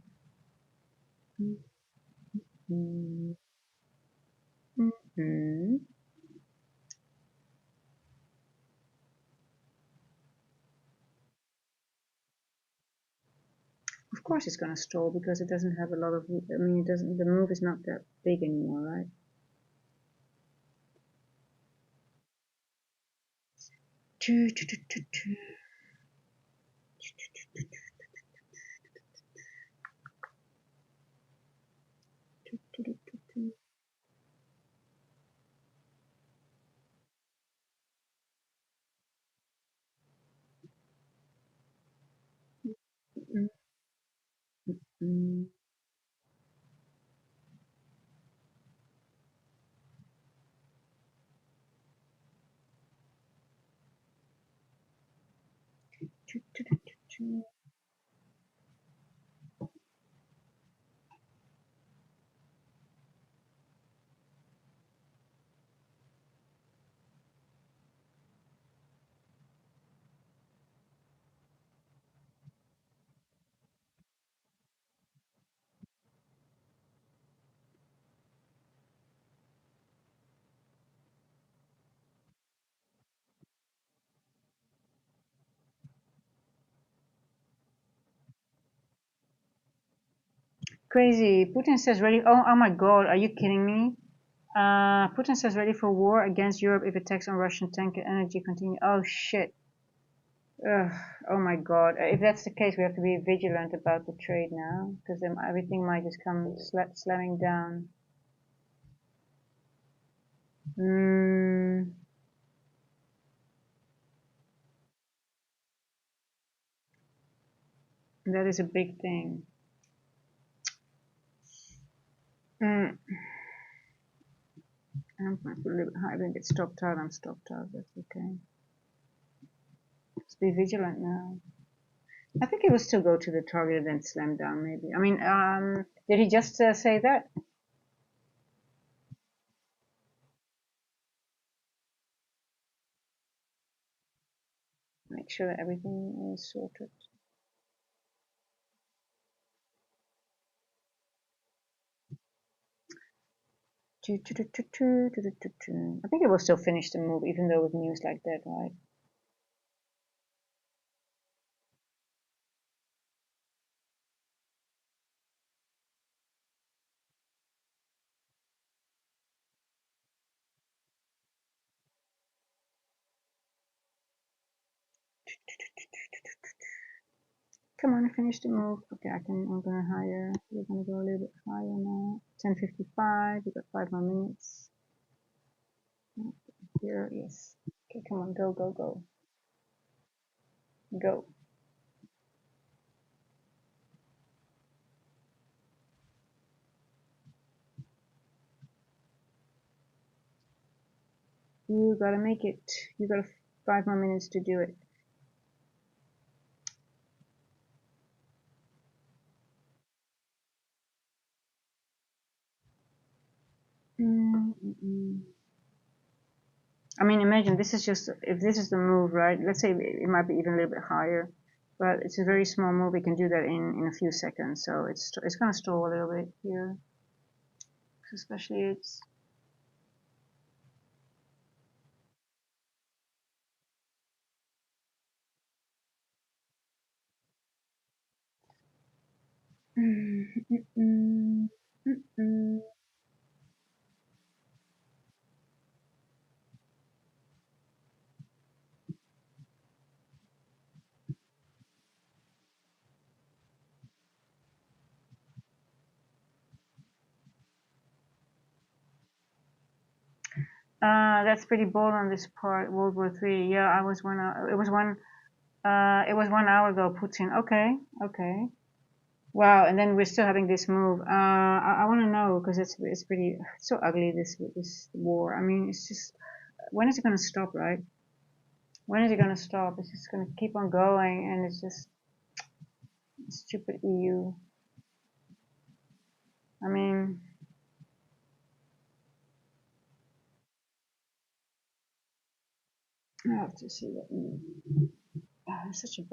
mm, mm, mm, mm. Of course it's going to stall because it doesn't have a lot of, I mean, it doesn't, the move is not that big anymore, right? Crazy. Putin says ready. Oh my God. Are you kidding me? Putin says ready for war against Europe if attacks on Russian tanker energy continue. Oh shit. Ugh, oh my God. If that's the case, we have to be vigilant about the trade now because then everything might just come slamming down. That is a big thing. I'm going to put a little bit higher. I didn't get stopped out. I'm stopped out. That's okay. Let's be vigilant now. I think he will still go to the target and then slam down maybe. I mean, did he just say that? Make sure that everything is sorted. I think it will still finish the move even though with news like that, right? Come on, finish the move. Okay, I'm gonna higher. We're gonna go a little bit higher now. 10:55. We got 5 more minutes. Here, yes. Okay, come on, go, go, go, go. You gotta make it. You got 5 more minutes to do it. I mean, imagine this is just, if this is the move, right? Let's say it might be even a little bit higher, but it's a very small move. We can do that in a few seconds. So it's going to stall a little bit here, especially it's. That's pretty bold on this part. World War III. Yeah, I was one. It was one. It was 1 hour ago. Putin. Okay, okay. Wow. And then we're still having this move. I want to know because it's pretty it's so ugly this war. I mean, it's just when is it going to stop, right? When is it going to stop? It's just going to keep on going, and it's just stupid EU. I mean, I have to see what news. It's such a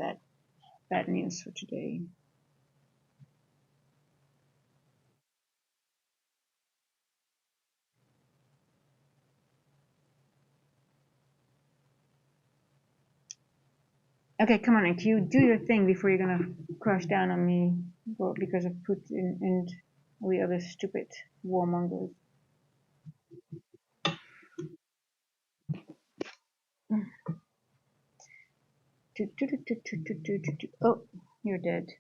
bad news for today. Okay, come on, Nick, you do your thing before you're gonna crash down on me, well, because of Putin and all the other stupid warmongers. Oh, you're dead.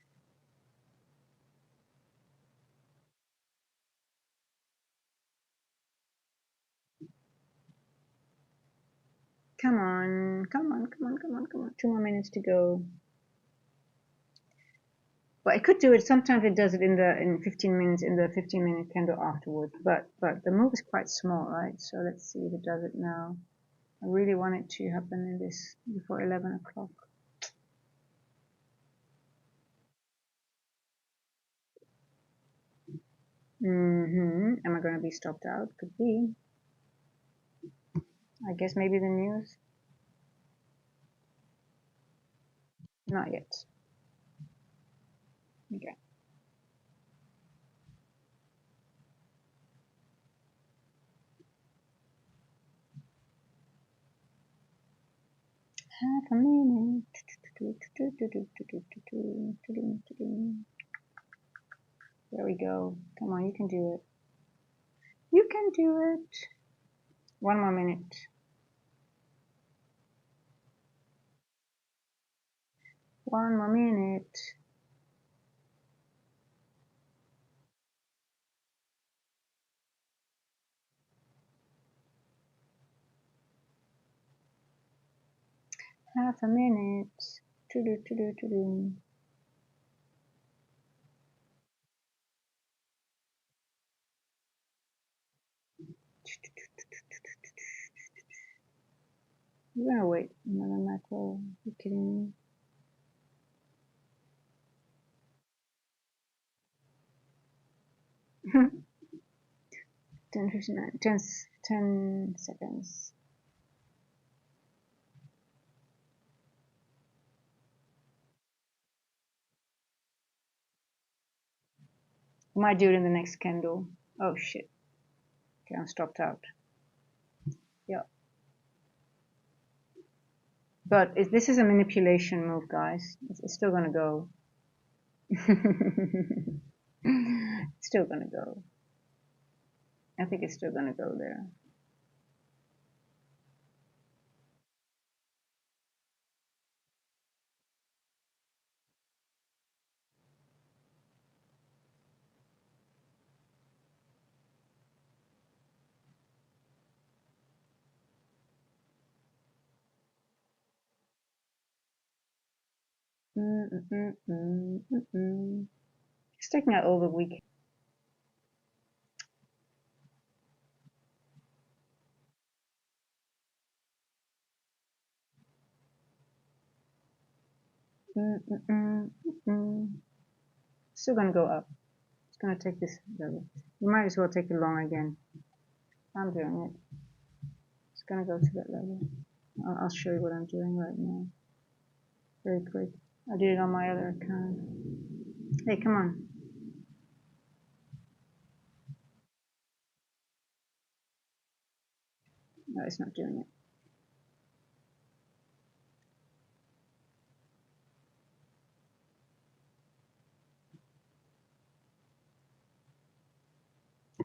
Come on, come on, come on, come on, come on. 2 more minutes to go. But I could do it. Sometimes it does it in 15 minutes in the 15-minute candle afterwards. But the move is quite small, right? So let's see if it does it now. I really want it to happen in this before 11 o'clock. Am I going to be stopped out? Could be. I guess maybe the news. Not yet. Okay. Half a minute. There we go. Come on, you can do it. You can do it. 1 more minute. 1 more minute. Half a minute. To-do. 'You're gonna wait another macro. You kidding me? 10:59. 10 seconds. Might do it in the next candle. Oh shit. Okay, I'm stopped out. Yeah. But this is a manipulation move, guys. It's still gonna go. It's still gonna go. I think it's still gonna go there. Just taking out all the week. Still gonna go up. It's gonna take this level. You might as well take it long again. I'm doing it. It's gonna go to that level. I'll show you what I'm doing right now. Very quick. I did it on my other account. Hey, come on. No, it's not doing it.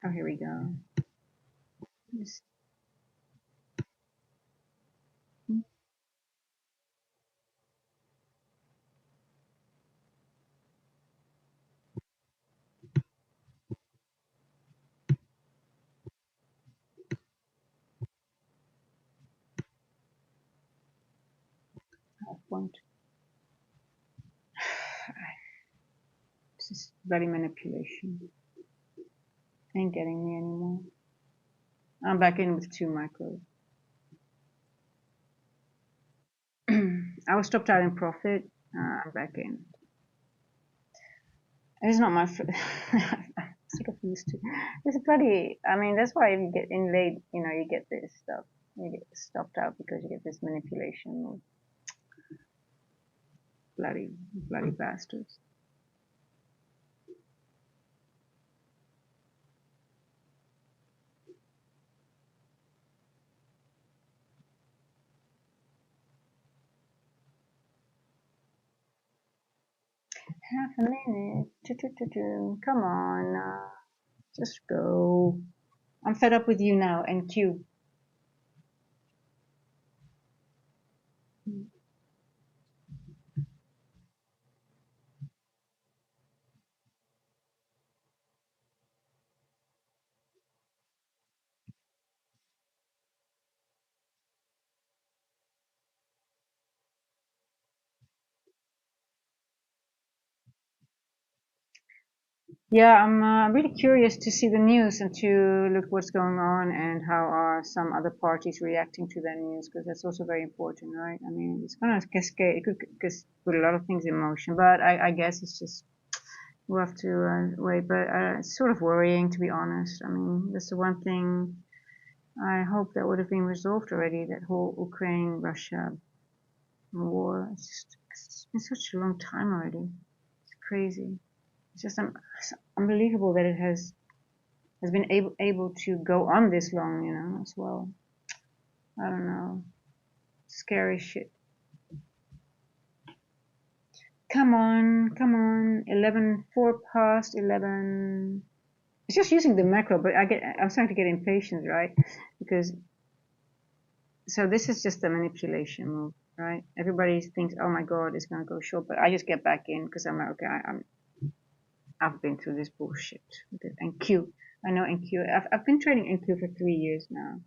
Oh, here we go. Just, point. This is very manipulation. Ain't getting me anymore. I'm back in with 2 micros. I was stopped out in profit. I'm back in. It's not my sort of used to. It's bloody. I mean, that's why if you get in late, you get this stuff. You get stopped out because you get this manipulation. Bloody, bloody bastards. Half a minute. Come on. Just go. I'm fed up with you now, NQ. Yeah, I'm really curious to see the news and to look what's going on and how are some other parties reacting to that news, because that's also very important, right? I mean, it's going to cascade, it could put a lot of things in motion, but I guess it's just, we'll have to wait. But it's sort of worrying, to be honest. I mean, that's the one thing I hope that would have been resolved already, that whole Ukraine-Russia war. It's been such a long time already. It's crazy. It's just unbelievable that it has been able to go on this long, you know, as well. I don't know. Scary shit. Come on, come on. 11, 4 past 11. It's just using the macro, but I'm starting to get impatient, right? Because, so this is just a manipulation move, right? Everybody thinks, oh my God, it's going to go short, but I just get back in because I'm like, okay, I've been through this bullshit. NQ. I know NQ. I've been trading NQ for 3 years now.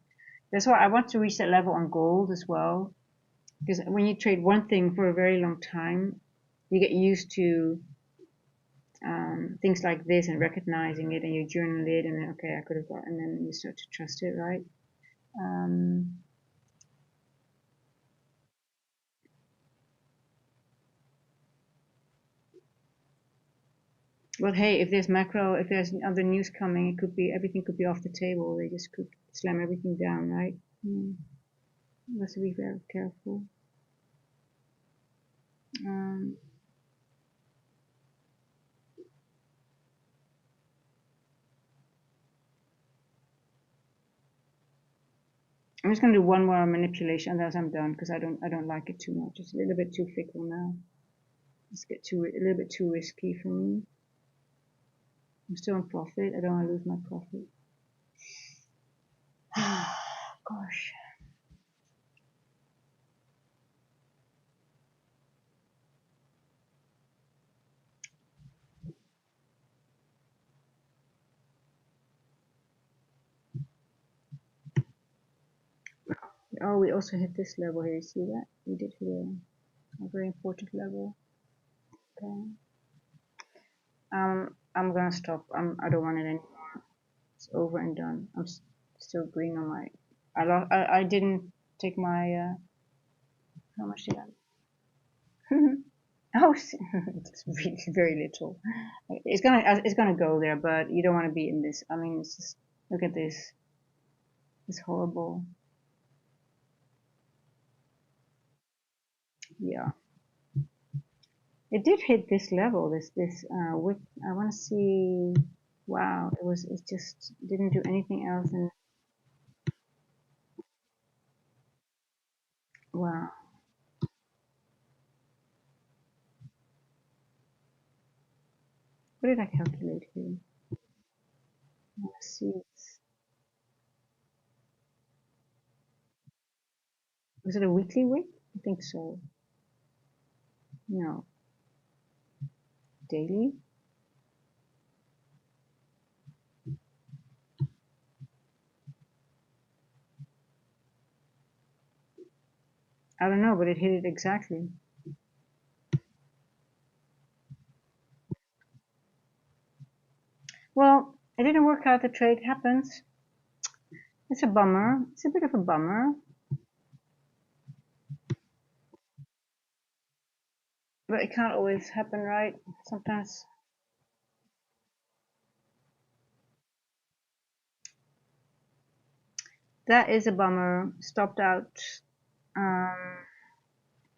That's why I want to reach that level on gold as well. Because when you trade one thing for a very long time, you get used to things like this and recognizing it, and you journal it, and then, okay, I could have got, and then you start to trust it, right? But hey, if there's other news coming, it could be, everything could be off the table. They just could slam everything down, right? You have to be very careful. Um, I'm just gonna do one more manipulation, otherwise I'm done because I don't like it too much. It's a little bit too fickle now. It's a little bit too risky for me. I'm still in profit. I don't want to lose my profit. Gosh. Oh, we also hit this level here. You see that? We did hit a very important level. Okay. I'm gonna stop. I don't want it anymore. It's over and done. I'm still green on my. I didn't take my. How much did I? Oh, it's really very little. It's gonna go there, but you don't want to be in this. I mean, it's just, look at this. It's horrible. Yeah. It did hit this level, this width. I want to see. Wow, it just didn't do anything else. And wow, what did I calculate here? Let's see. Was it a weekly wick? I think so. No, daily. I don't know, but it hit it exactly. Well, it didn't work out. The trade happens. It's a bummer. It's a bit of a bummer. But it can't always happen, right? Sometimes. That is a bummer. Stopped out. Um,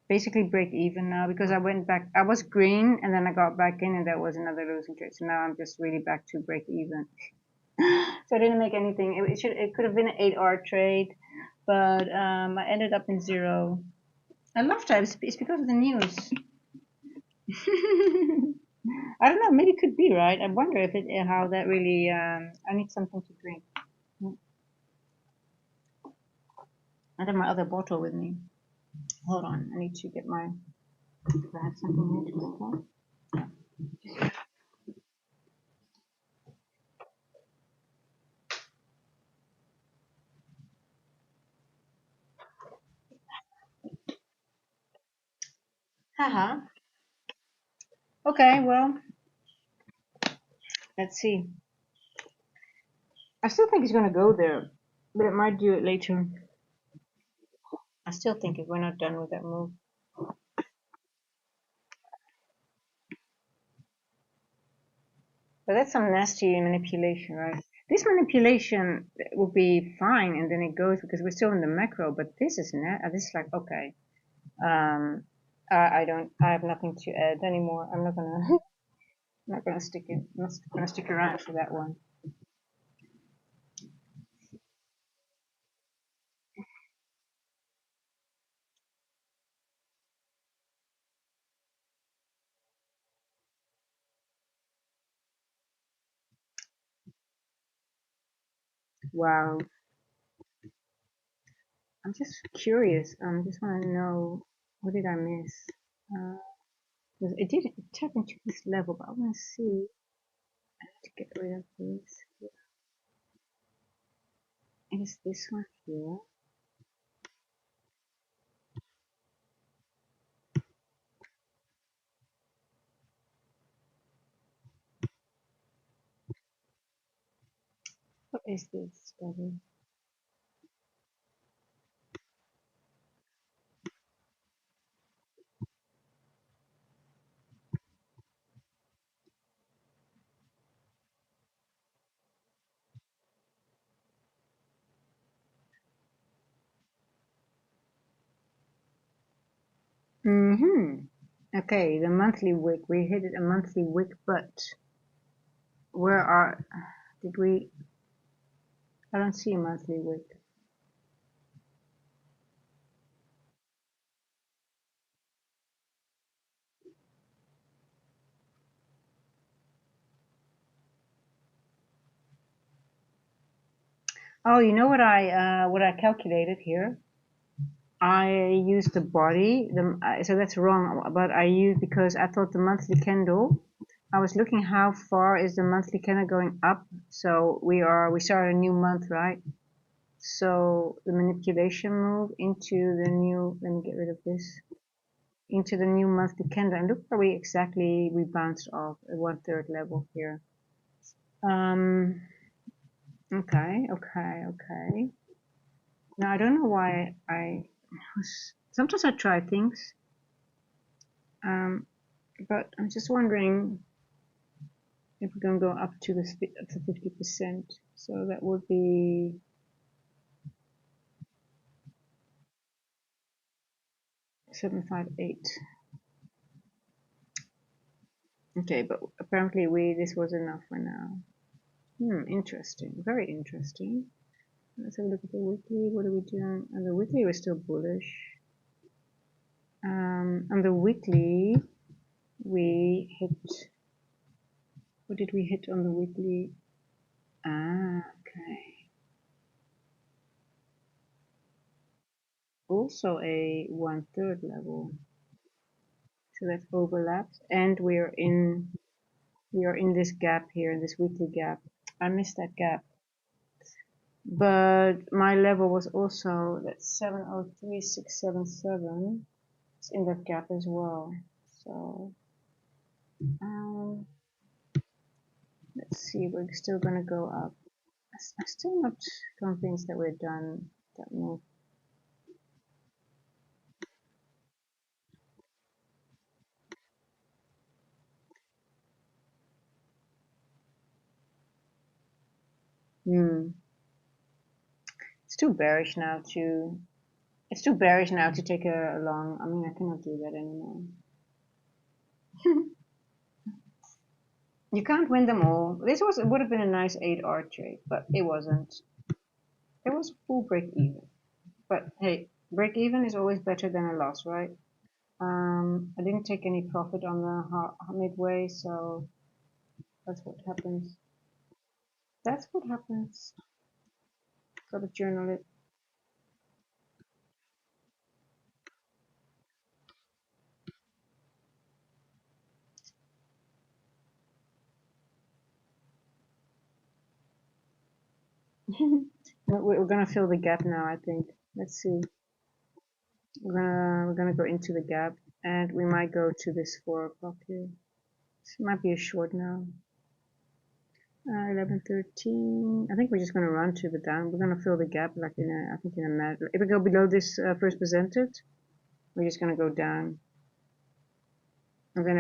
basically break even now because I went back. I was green and then I got back in and that was another losing trade. So now I'm just really back to break even. So I didn't make anything. It could have been an 8-hour trade, but I ended up in zero. I love that. It's because of the news. I don't know. Maybe it could be right. I wonder if it how that really. I need something to drink. I have my other bottle with me. Hold on. I need to get my. Do I have something here to drink on? Haha. Okay. Well, let's see. I still think it's gonna go there, but it might do it later. I still think if we're not done with that move. But that's some nasty manipulation, right? This manipulation would be fine, and then it goes because we're still in the macro. But this is this is like okay. Um, I don't. I have nothing to add anymore. I'm not gonna. I'm not gonna stick it. I'm not gonna stick around for that one. Wow. I'm just curious. Just want to know what did I miss? Uh, it did tap into this level, but I want to see. I need to get rid of this. It is this one here. What is this, buddy? Mm-hmm. Okay, the monthly wick. We hit it a monthly wick, but where are did we? I don't see a monthly wick. Oh, you know what I calculated here? I used the body. So that's wrong. But I used because I thought the monthly candle. I was looking how far is the monthly candle going up. So we start a new month, right? So the manipulation move into the new. Let me get rid of this. Into the new monthly candle and look where we bounced off at 1/3 level here. Um, okay. Now I don't know why sometimes I try things, um, but I'm just wondering if we're gonna go up to the 50%. So that would be 758. Okay, but apparently this was enough for now. Interesting, very interesting. Let's have a look at the weekly. What are we doing? And the weekly was still bullish. On the weekly, we hit. What did we hit on the weekly? Okay. Also a 1/3 level. So that overlaps, and we are in this gap here, in this weekly gap. I missed that gap, but my level was also that 703,677. It's in that gap as well. So um, let's see. We're still gonna go up. I'm still not convinced that we're done that move. Hmm. It's too bearish now to. It's too bearish now to take a long. I mean, I cannot do that anymore. You can't win them all. This would have been a nice 8R trade, but it wasn't. It was full break even. But hey, break even is always better than a loss, right? I didn't take any profit on the midway, so that's what happens. That's what happens. Gotta journal it. We're gonna fill the gap now, I think. Let's see. We're gonna go into the gap, and we might go to this 4 o'clock here. This might be a short now. 11:13. I think we're just gonna run to the down. We're gonna fill the gap like I think in a minute. If we go below this first presented, we're just gonna go down. And then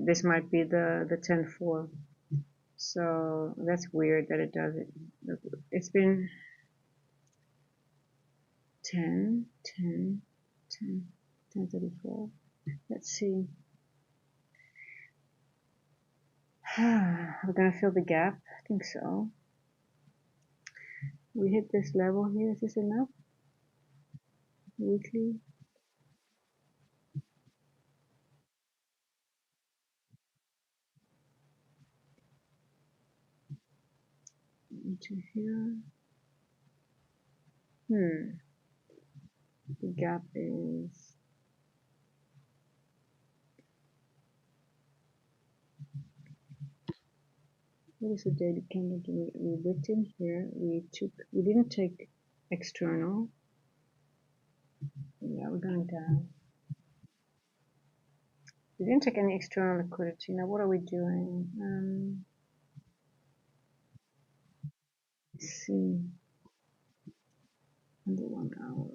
this might be the 10-4. So that's weird that it does it. It's been 10, 10, 10, 10:34. Let's see. We're gonna fill the gap. I think so. We hit this level here. Is this enough? Weekly. Into here. The gap is. What is the daily candle? We wicked in here. We didn't take external. Yeah, we're going down. We didn't take any external liquidity. Now what are we doing? Let's see. Under 1 hour.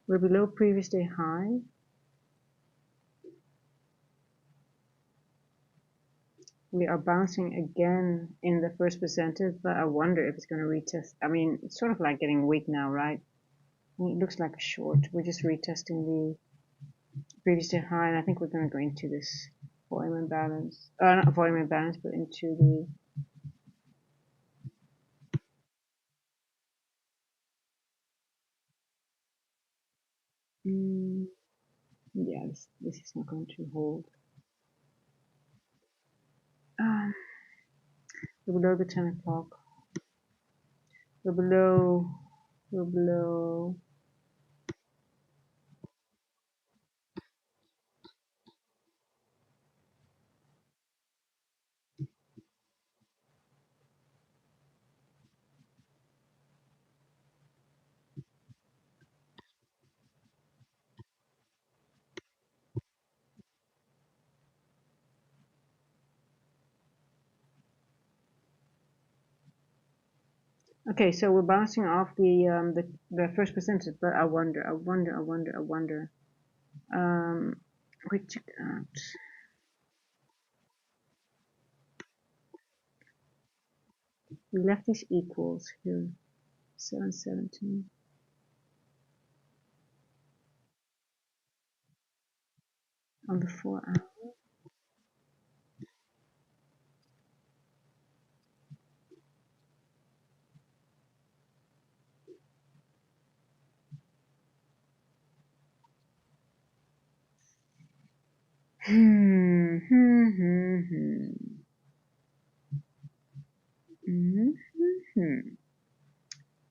We're below previous day high. We are bouncing again in the first presented, but I wonder if it's going to retest. I mean, it's sort of like getting weak now, right? I mean, it looks like a short. We're just retesting the previous day high, and I think we're going to go into this volume imbalance. Not volume imbalance, but into the yeah, this is not going to hold. We're below the 10 o'clock. We're below. Okay, so we're bouncing off the first percentage, but I wonder. We check out. We left these equals here. 717. On the 4 hour.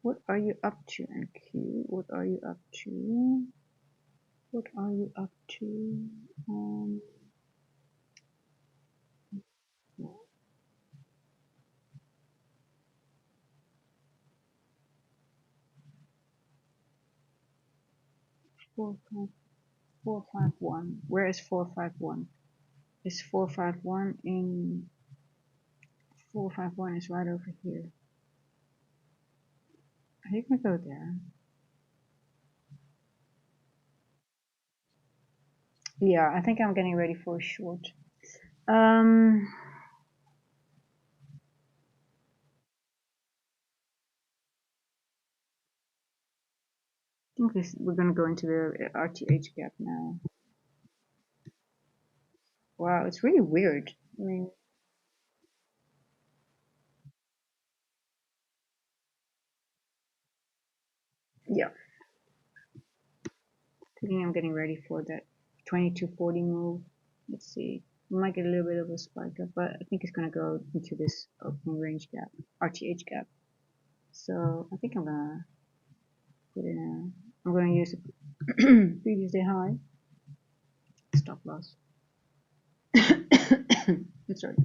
What are you up to, NQ? What are you up to? What are you up to? 451. Where is 451? Is 451 in 451 is right over here. Are you gonna go there? Yeah, I think I'm getting ready for a short. I think we're gonna go into the RTH gap now. Wow, it's really weird. I mean, yeah. I think I'm getting ready for that 2240 move. Let's see. We might get a little bit of a spike up, but I think it's gonna go into this opening range gap, RTH gap. So I think I'm gonna put in a. I'm gonna use the previous day high stop loss. I'm sorry.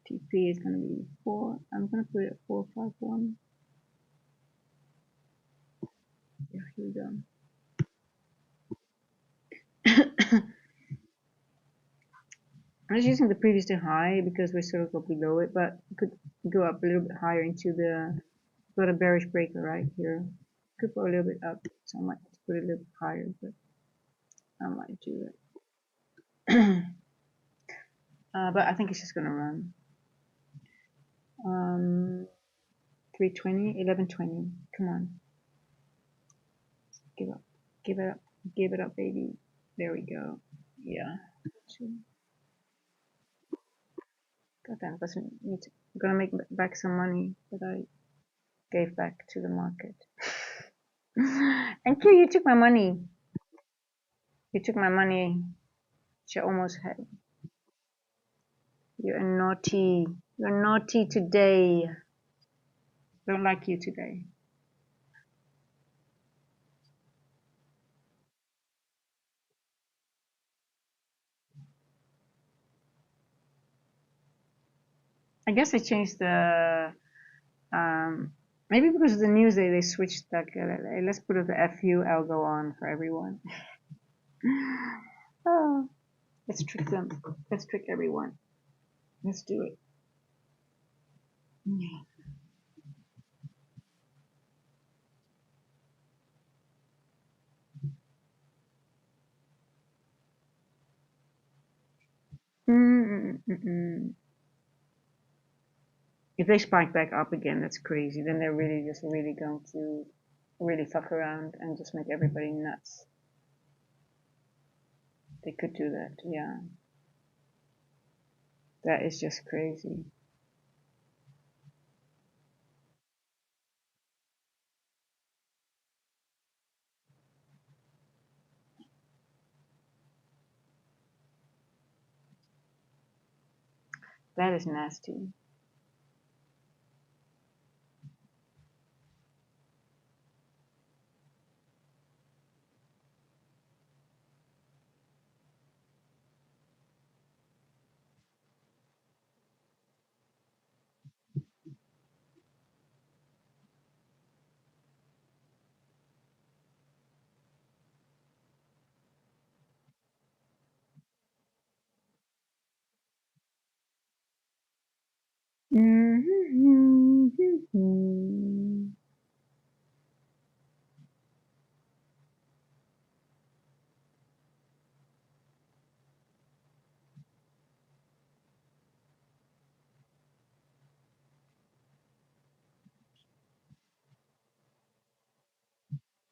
TP is gonna be 4. I'm gonna put it at 451. Yeah, here we go. I'm just using the previous day high because we're sort of go below it, but it could go up a little bit higher into the got a bearish breaker right here. Could go a little bit up, so I might have to put it a little bit higher, but I might do it. But I think it's just gonna run. 320, 1120. Come on. Give up. Give it up. Give it up, baby. There we go. Yeah. God damn, doesn't need to. I'm gonna make back some money that I gave back to the market. And Q, you took my money. You took my money. Which I almost had. You're naughty. You're naughty today. Don't like you today. I guess they changed the maybe because of the news they switched like let's put the FU algo on for everyone. Oh, let's trick them. Let's trick everyone. Let's do it. Yeah. Mm-mm-mm-mm. If they spike back up again, that's crazy. Then they're really just really going to really fuck around and just make everybody nuts. They could do that, yeah. That is just crazy. That is nasty. Mm-hmm.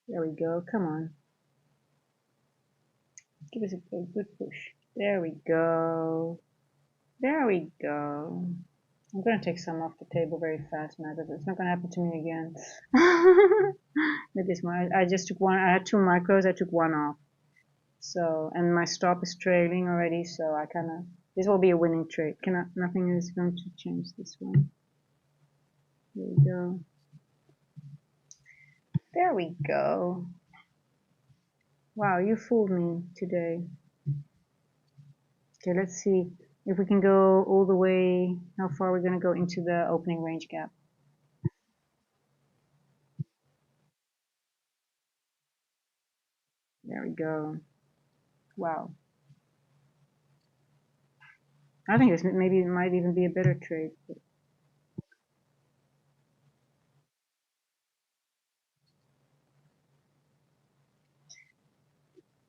There we go. Come on. Give us a good push. There we go. There we go. I'm gonna take some off the table very fast now, but it's not gonna happen to me again. With this one, I just took one. I had 2 micros. I took one off. So, and my stop is trailing already. So I kind of this will be a winning trade. Nothing is going to change this one. There we go. There we go. Wow, you fooled me today. Okay, let's see if we can go all the way, how far we're going to go into the opening range gap. There we go. Wow. I think this maybe it might even be a better trade.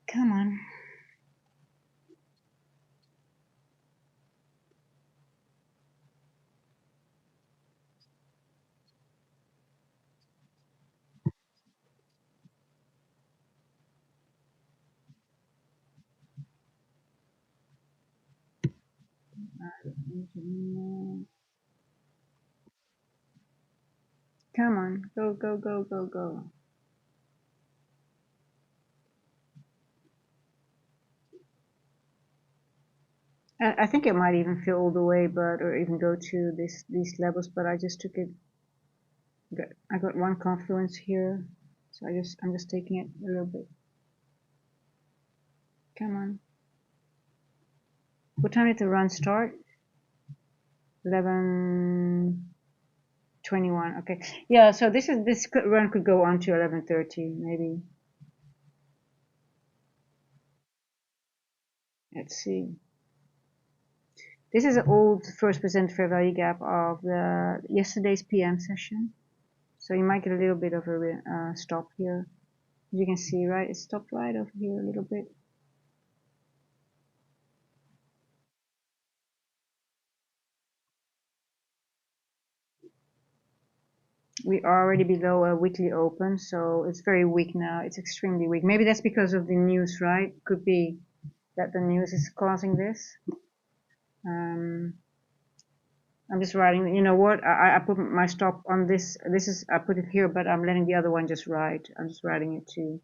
Come on. Come on. Go, go, go, go, go. I think it might even fill all the way, but or even go to these levels, but I just took it. I got one confluence here, so I'm just taking it a little bit. Come on. What time did the run start? 11:21. Okay. Yeah. So this run could go on to 11:30 maybe. Let's see. This is an old first percent fair value gap of the yesterday's PM session. So you might get a little bit of a stop here. As you can see, right? It stopped right over here a little bit. We are already below a weekly open, so it's very weak now. It's extremely weak. Maybe that's because of the news, right? Could be that the news is causing this. I'm just writing. You know what? I put my stop on this. I put it here, but I'm letting the other one just ride. I'm just writing it too.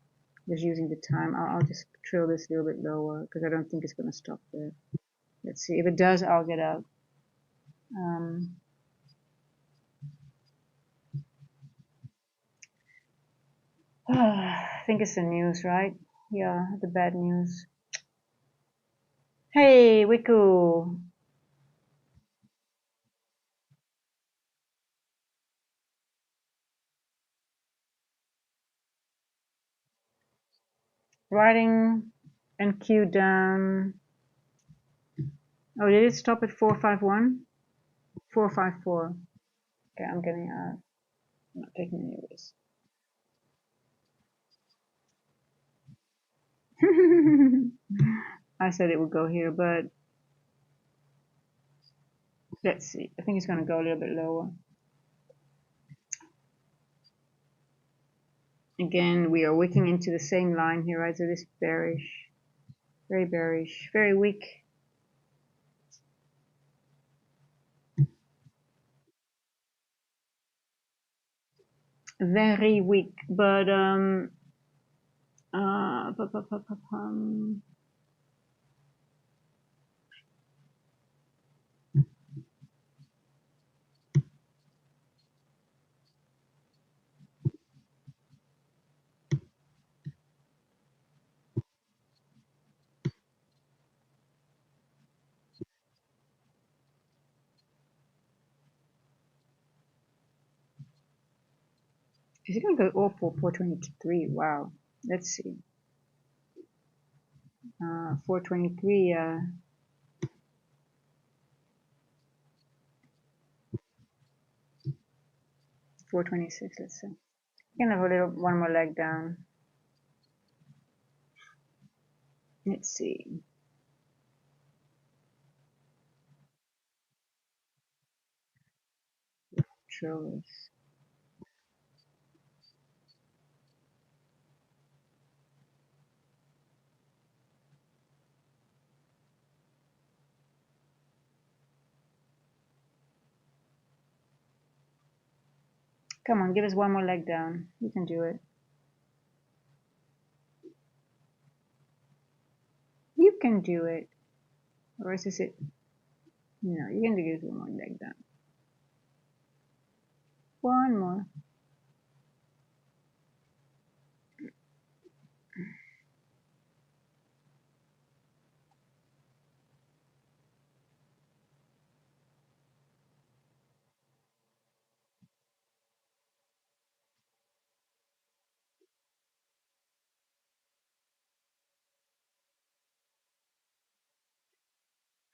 Just using the time. I'll just trail this a little bit lower because I don't think it's going to stop there. Let's see. If it does, I'll get out. I think it's the news, right? Yeah, the bad news. Hey, Wiku. Writing NQ down. Oh, did it stop at 451? 454. Okay, I'm getting out. I'm not taking any risks. I said it would go here, but let's see. I think it's going to go a little bit lower. Again, we are wicking into the same line here, right? So this bearish, very weak. Very weak, but uh, is it going to go all for 423? Wow. Let's see. 423. 426. Let's see. Can have a little one more leg down. Let's see. Controllers. Come on, give us one more leg down. You can do it. You can do it. Or is it? No, you can do one more leg down. One more.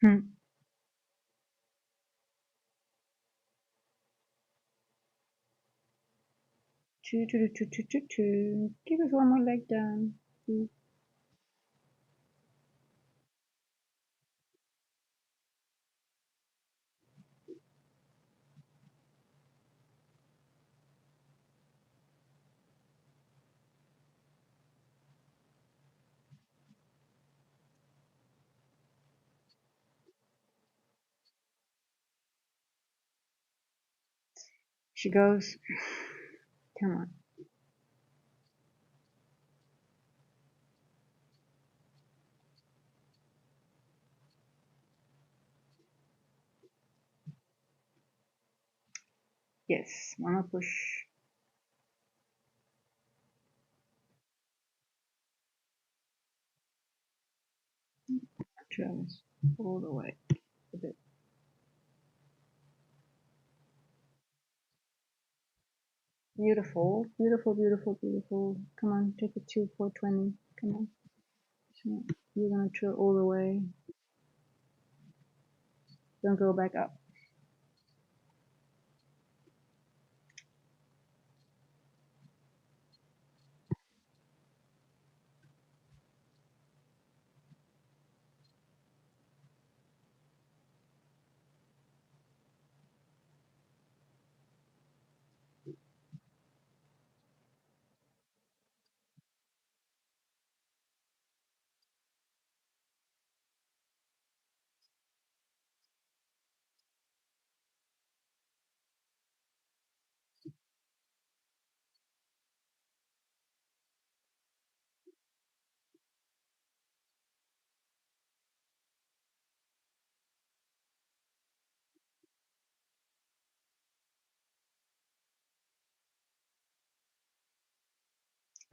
Hmm. Two, two, two, two, two, two. Give us one more leg down. She goes, come on. Yes, one more push. Travis, all the way. A bit. Beautiful, beautiful, beautiful, beautiful. Come on, take it to 420. Come on. So you're gonna trail all the way. Don't go back up.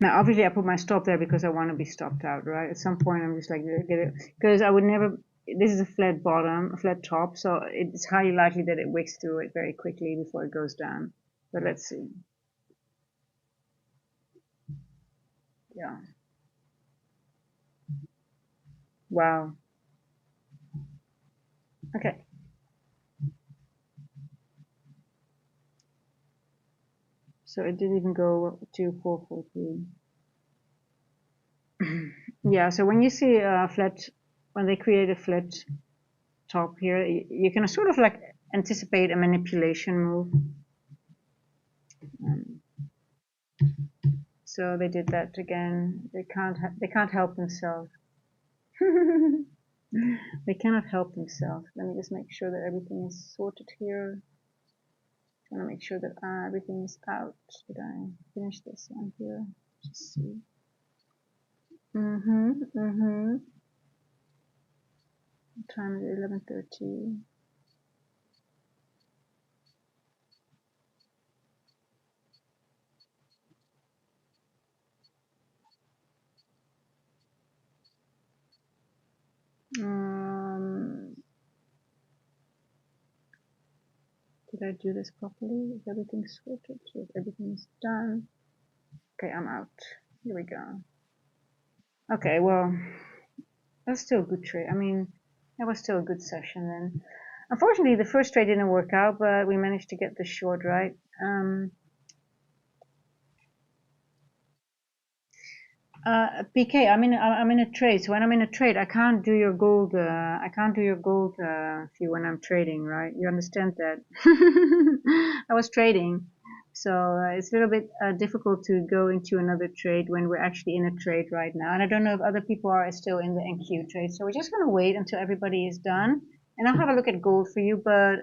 Now, obviously, I put my stop there because I want to be stopped out, right? At some point, I'm just like, get it, because I would never. This is a flat bottom, a flat top, so it's highly likely that it wicks through it very quickly before it goes down. But let's see. Yeah. Wow. Okay. So it didn't even go to 443. Yeah. So when you see a flat, when they create a flat top here, you can sort of like anticipate a manipulation move. Um, so they did that again. They can't help themselves. They cannot help themselves. Let me just make sure that everything is sorted here. I want to make sure that everything is out. Did I finish this one here? Just see. Mm-hmm. Mm-hmm. Time is 11:30. Um, did I do this properly? Is everything sorted? Yes, everything is done. Okay, I'm out. Here we go. Okay, well, that's still a good trade. I mean, that was still a good session then. Unfortunately, the first trade didn't work out, but we managed to get the short right. PK, I'm in a trade. So when I'm in a trade, I can't do your gold. I can't do your gold fee when I'm trading, right? You understand that? I was trading, so it's a little bit difficult to go into another trade when we're actually in a trade right now. And I don't know if other people are still in the NQ trade. So we're just gonna wait until everybody is done, and I'll have a look at gold for you. But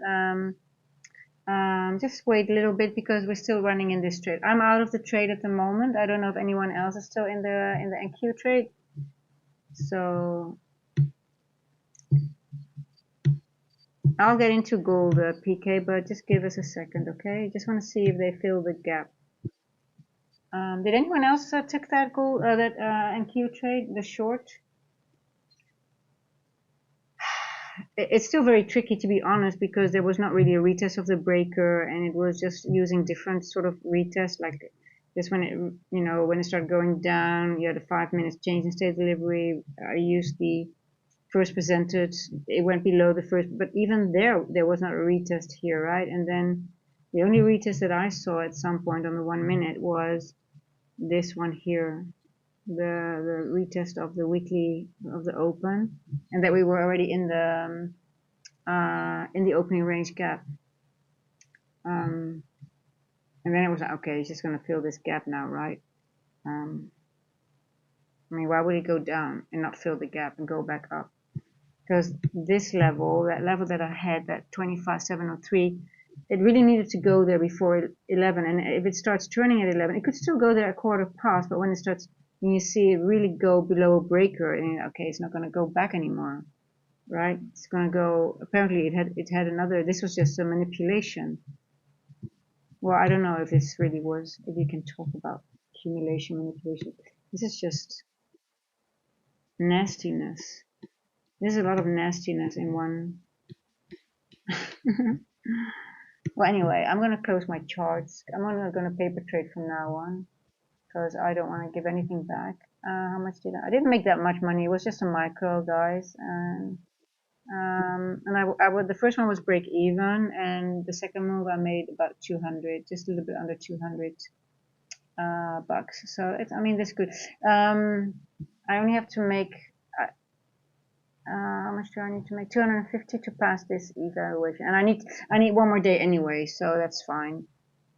just wait a little bit because we're still running in this trade. I'm out of the trade at the moment. I don't know if anyone else is still in the NQ trade. So I'll get into gold PK, but just give us a second, okay? Just want to see if they fill the gap. Did anyone else take that gold that NQ trade, the short? It's still very tricky to be honest because there was not really a retest of the breaker and it was just using different sort of retest like just when it when it started going down you had a 5 minutes change in state delivery. I used the first presented, it went below the first, but even there was not a retest here, right? And then the only retest that I saw at some point on the 1 minute was this one here, the retest of the weekly of the open, and that we were already in the opening range gap. And then it was like, okay, it's just going to fill this gap now, right? I mean, why would it go down and not fill the gap and go back up? Because this level, that level that I had, that 25,703, it really needed to go there before 11. And if it starts turning at 11, it could still go there a quarter past. But when it starts, when you see it really go below a breaker, and okay, it's not going to go back anymore, right? It's going to go. Apparently, it had another. This was just a manipulation. Well, I don't know if this really was. If you can talk about accumulation, manipulation. This is just nastiness. There's a lot of nastiness in one. Well, anyway, I'm going to close my charts. I'm only going to paper trade from now on because I don't want to give anything back. How much did I didn't make that much money. It was just a micro, guys. And the first one was break even, and the second move I made about 200, just a little bit under 200 bucks. So I mean, that's good. I only have to make how much do I need to make? 250 to pass this evaluation, and I need one more day anyway, so that's fine.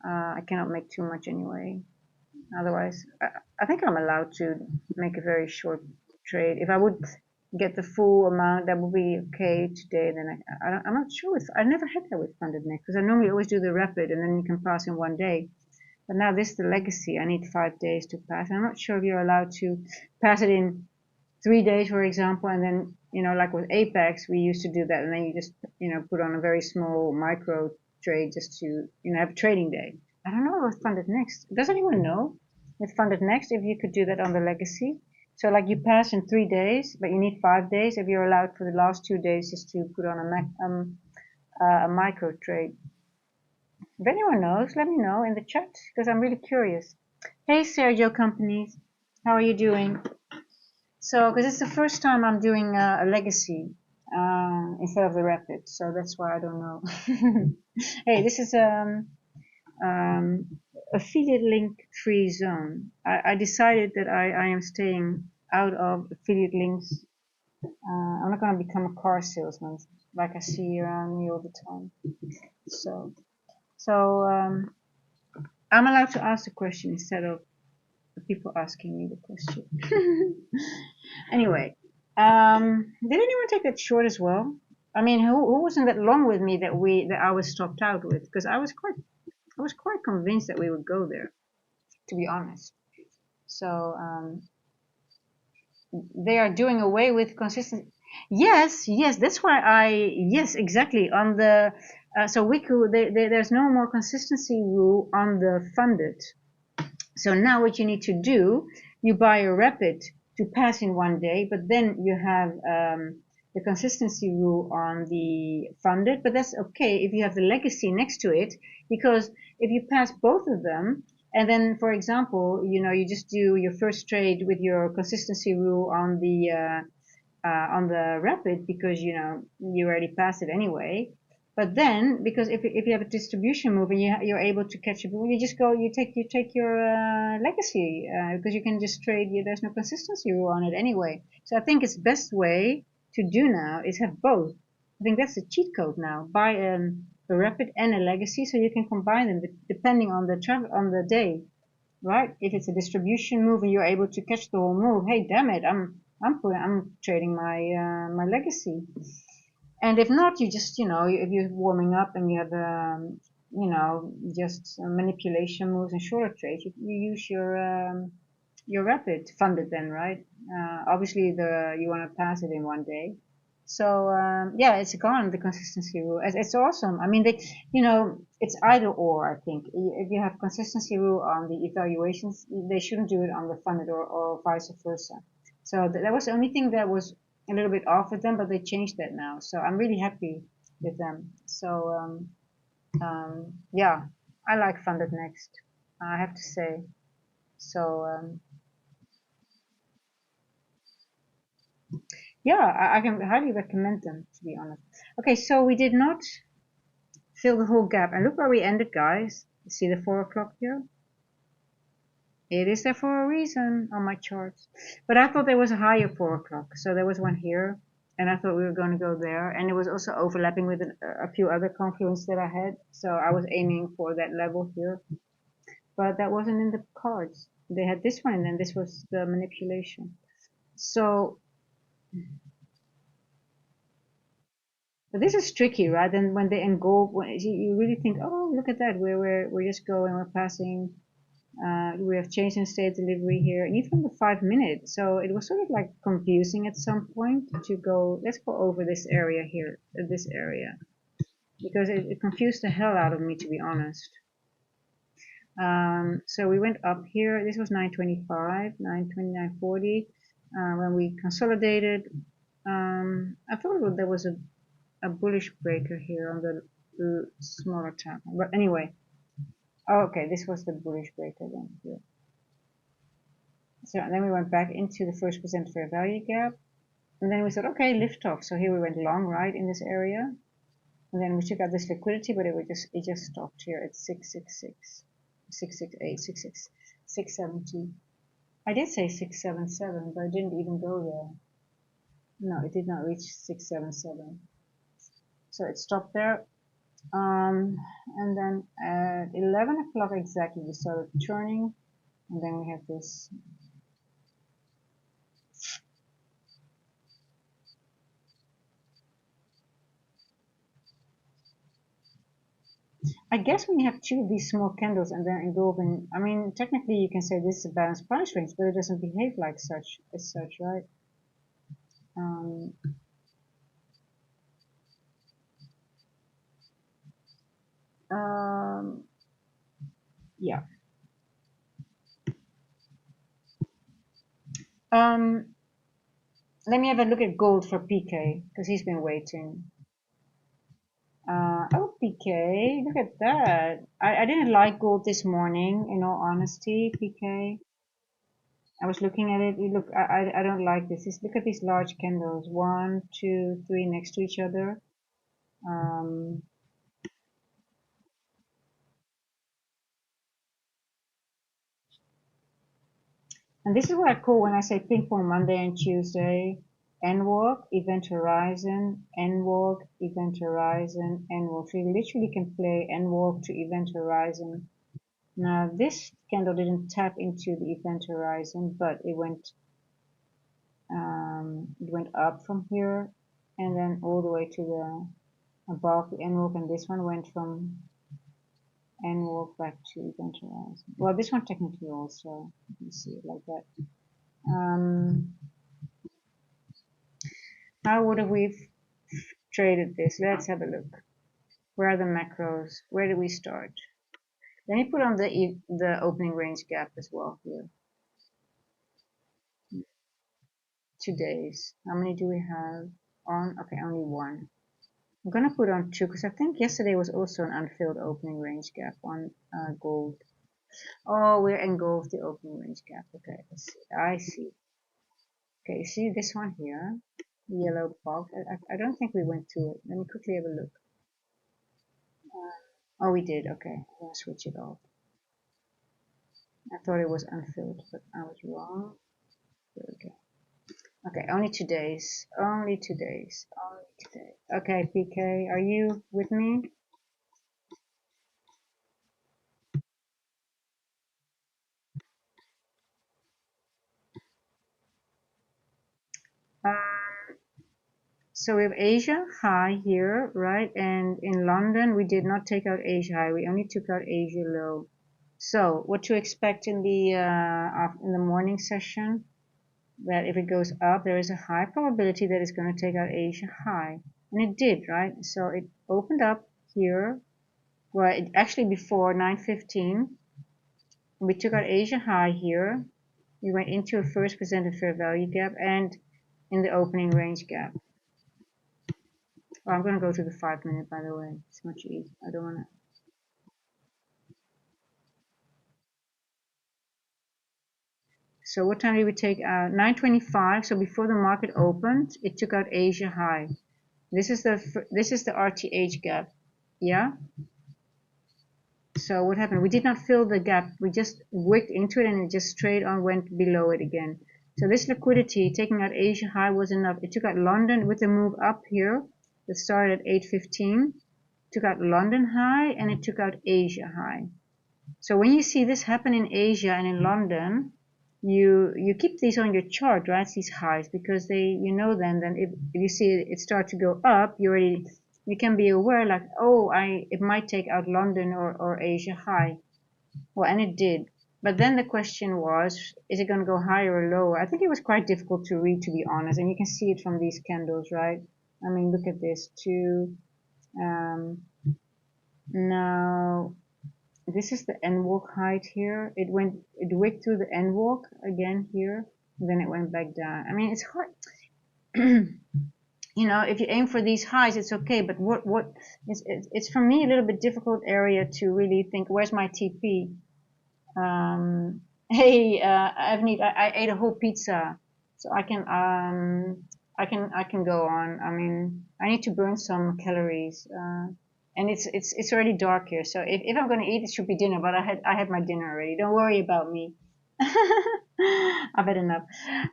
I cannot make too much anyway. Otherwise, I think I'm allowed to make a very short trade. If I would get the full amount, that would be okay today. Then I'm not sure. I never had that with Funded Next because I normally always do the rapid and then you can pass in one day. But now this is the legacy. I need 5 days to pass. I'm not sure if you're allowed to pass it in 3 days, for example, and then, like with Apex, we used to do that, and then you just, put on a very small micro trade just to, have a trading day. I don't know with Funded Next. Does anyone know with Funded Next if you could do that on the legacy? So like you pass in 3 days, but you need 5 days if you're allowed for the last 2 days just to put on a micro trade. If anyone knows, let me know in the chat because I'm really curious. Hey, Sergio Companies, how are you doing? So, because it's the first time I'm doing a legacy instead of the rapid, so that's why I don't know. Hey, this is affiliate link free zone. I decided that I am staying out of affiliate links. I'm not going to become a car salesman like I see around me all the time. So I'm allowed to ask the question instead of the people asking me the question. Anyway, did anyone take that short as well? I mean, who wasn't that long with me that I was stopped out with? Because I was quite convinced that we would go there, to be honest. So they are doing away with consistency. Yes, that's why yes, exactly. On the so Wiku, there's no more consistency rule on the funded. So now what you need to do, you buy a rapid to pass in 1 day, but then you have the consistency rule on the funded, but that's okay if you have the legacy next to it, because if you pass both of them, and then, for example, you just do your first trade with your consistency rule on the rapid because you already passed it anyway. But then, because if you have a distribution move and you're able to catch a move, you just go, you take your legacy because you can just trade. There's no consistency rule on it anyway. So I think it's best way to do now is have both. I think that's the cheat code now. Buy a rapid and a legacy, so you can combine them depending on the day, right? If it's a distribution move and you're able to catch the whole move, hey, damn it, I'm trading my legacy. And if not, you just, if you're warming up and you have, just manipulation moves and shorter trades, you use your rapid funded then, right? Obviously, you want to pass it in 1 day. So, yeah, it's gone, the consistency rule. It's awesome. I mean, it's either or, I think. If you have consistency rule on the evaluations, they shouldn't do it on the funded or vice versa. So that was the only thing that was a little bit off with them, but they changed that now. So I'm really happy with them. So yeah, I like Funded Next, I have to say. So Yeah, I can highly recommend them, to be honest. Okay, so we did not fill the whole gap. And look where we ended, guys. You see the 4 o'clock here? It is there for a reason on my charts. But I thought there was a higher 4 o'clock. So there was one here. And I thought we were going to go there. And it was also overlapping with a few other confluences that I had. So I was aiming for that level here. But that wasn't in the cards. They had this one, and then this was the manipulation. So, but this is tricky, right? And when they engulf, when you really think, oh, look at that, we're just going, we're passing. We have change in state delivery here, and even the 5 minute. So it was sort of like confusing at some point to go. Let's go over this area here, this area, because it confused the hell out of me, to be honest. So we went up here. This was 925, 929.40. When we consolidated, I thought there was a bullish breaker here on the smaller time. But anyway, okay, this was the bullish breaker then here. So and then we went back into the first percent fair value gap. And then we said, okay, lift off. So here we went long, right, in this area. And then we took out this liquidity, but it just stopped here at 666, 668, 670. I did say 677, but it didn't even go there. No, it did not reach 677. So it stopped there. And then at 11 o'clock exactly, we started turning. And then we have this. I guess when you have two of these small candles and they're engulfing, I mean, technically you can say this is a balanced price range, but it doesn't behave like such, as such, right? Um, um, yeah. Let me have a look at gold for PK, because he's been waiting. Oh, PK, look at that. I didn't like gold this morning, in all honesty, PK. I was looking at it. You look, I don't like this. Look at these large candles. 1, 2, 3 next to each other. Um, and this is what I call when I say ping pong Monday and Tuesday. N-walk, event horizon, N-walk, event horizon, N-walk. So you literally can play N-walk to event horizon. Now this candle didn't tap into the event horizon, but it went up from here and then all the way to the above the N-walk, and this one went from N-walk back to event horizon. Well, this one technically also, you can see it like that. How would have we traded this? Let's have a look. Where are the macros? Where do we start? Let me put on the opening range gap as well here. 2 days. How many do we have on? Okay, only one. I'm gonna put on 2 because I think yesterday was also an unfilled opening range gap on gold. Oh, we're engulfed the opening range gap. Okay, let's see. I see. Okay, you see this one here, the yellow box. I don't think we went to it. Let me quickly have a look. Oh, we did. Okay, I'm gonna switch it off. I thought it was unfilled, but I was wrong. There we go. Okay, only 2 days. Only 2 days. Only 2 days. Okay, PK, are you with me? So we have Asia high here, right? And in London, we did not take out Asia high. We only took out Asia low. So what to expect in the morning session? That if it goes up, there is a high probability that it's going to take out Asia high. And it did, right? So it opened up here, well, actually before 9:15. We took out Asia high here. We went into a first presented fair value gap and in the opening range gap. Oh, I'm going to go to the 5 minute, by the way. It's much easier. I don't want to. So what time did we take out? 9:25. So before the market opened, it took out Asia high. This is the RTH gap. Yeah. So what happened? We did not fill the gap. We just wicked into it and it just straight on went below it again. So this liquidity taking out Asia high was enough. It took out London with the move up here. It started at 8:15. Took out London high and it took out Asia high. So when you see this happen in Asia and in London, you keep these on your chart, right? These highs, because then if you see it start to go up, you can be aware like, oh, it might take out London or Asia high. Well, and it did. But then the question was, is it going to go higher or lower? I think it was quite difficult to read, to be honest. And you can see it from these candles, right? I mean, look at this too. Now, this is the N walk height here. It wicked through the N walk again here, and then it went back down. I mean, it's hard. If you aim for these highs, it's okay. But it's for me a little bit difficult area to really think. Where's my TP? Hey, Avneet, I ate a whole pizza, so I can go on. I mean, I need to burn some calories. And it's already dark here, so if I'm gonna eat, it should be dinner. But I had my dinner already. Don't worry about me. I've had enough.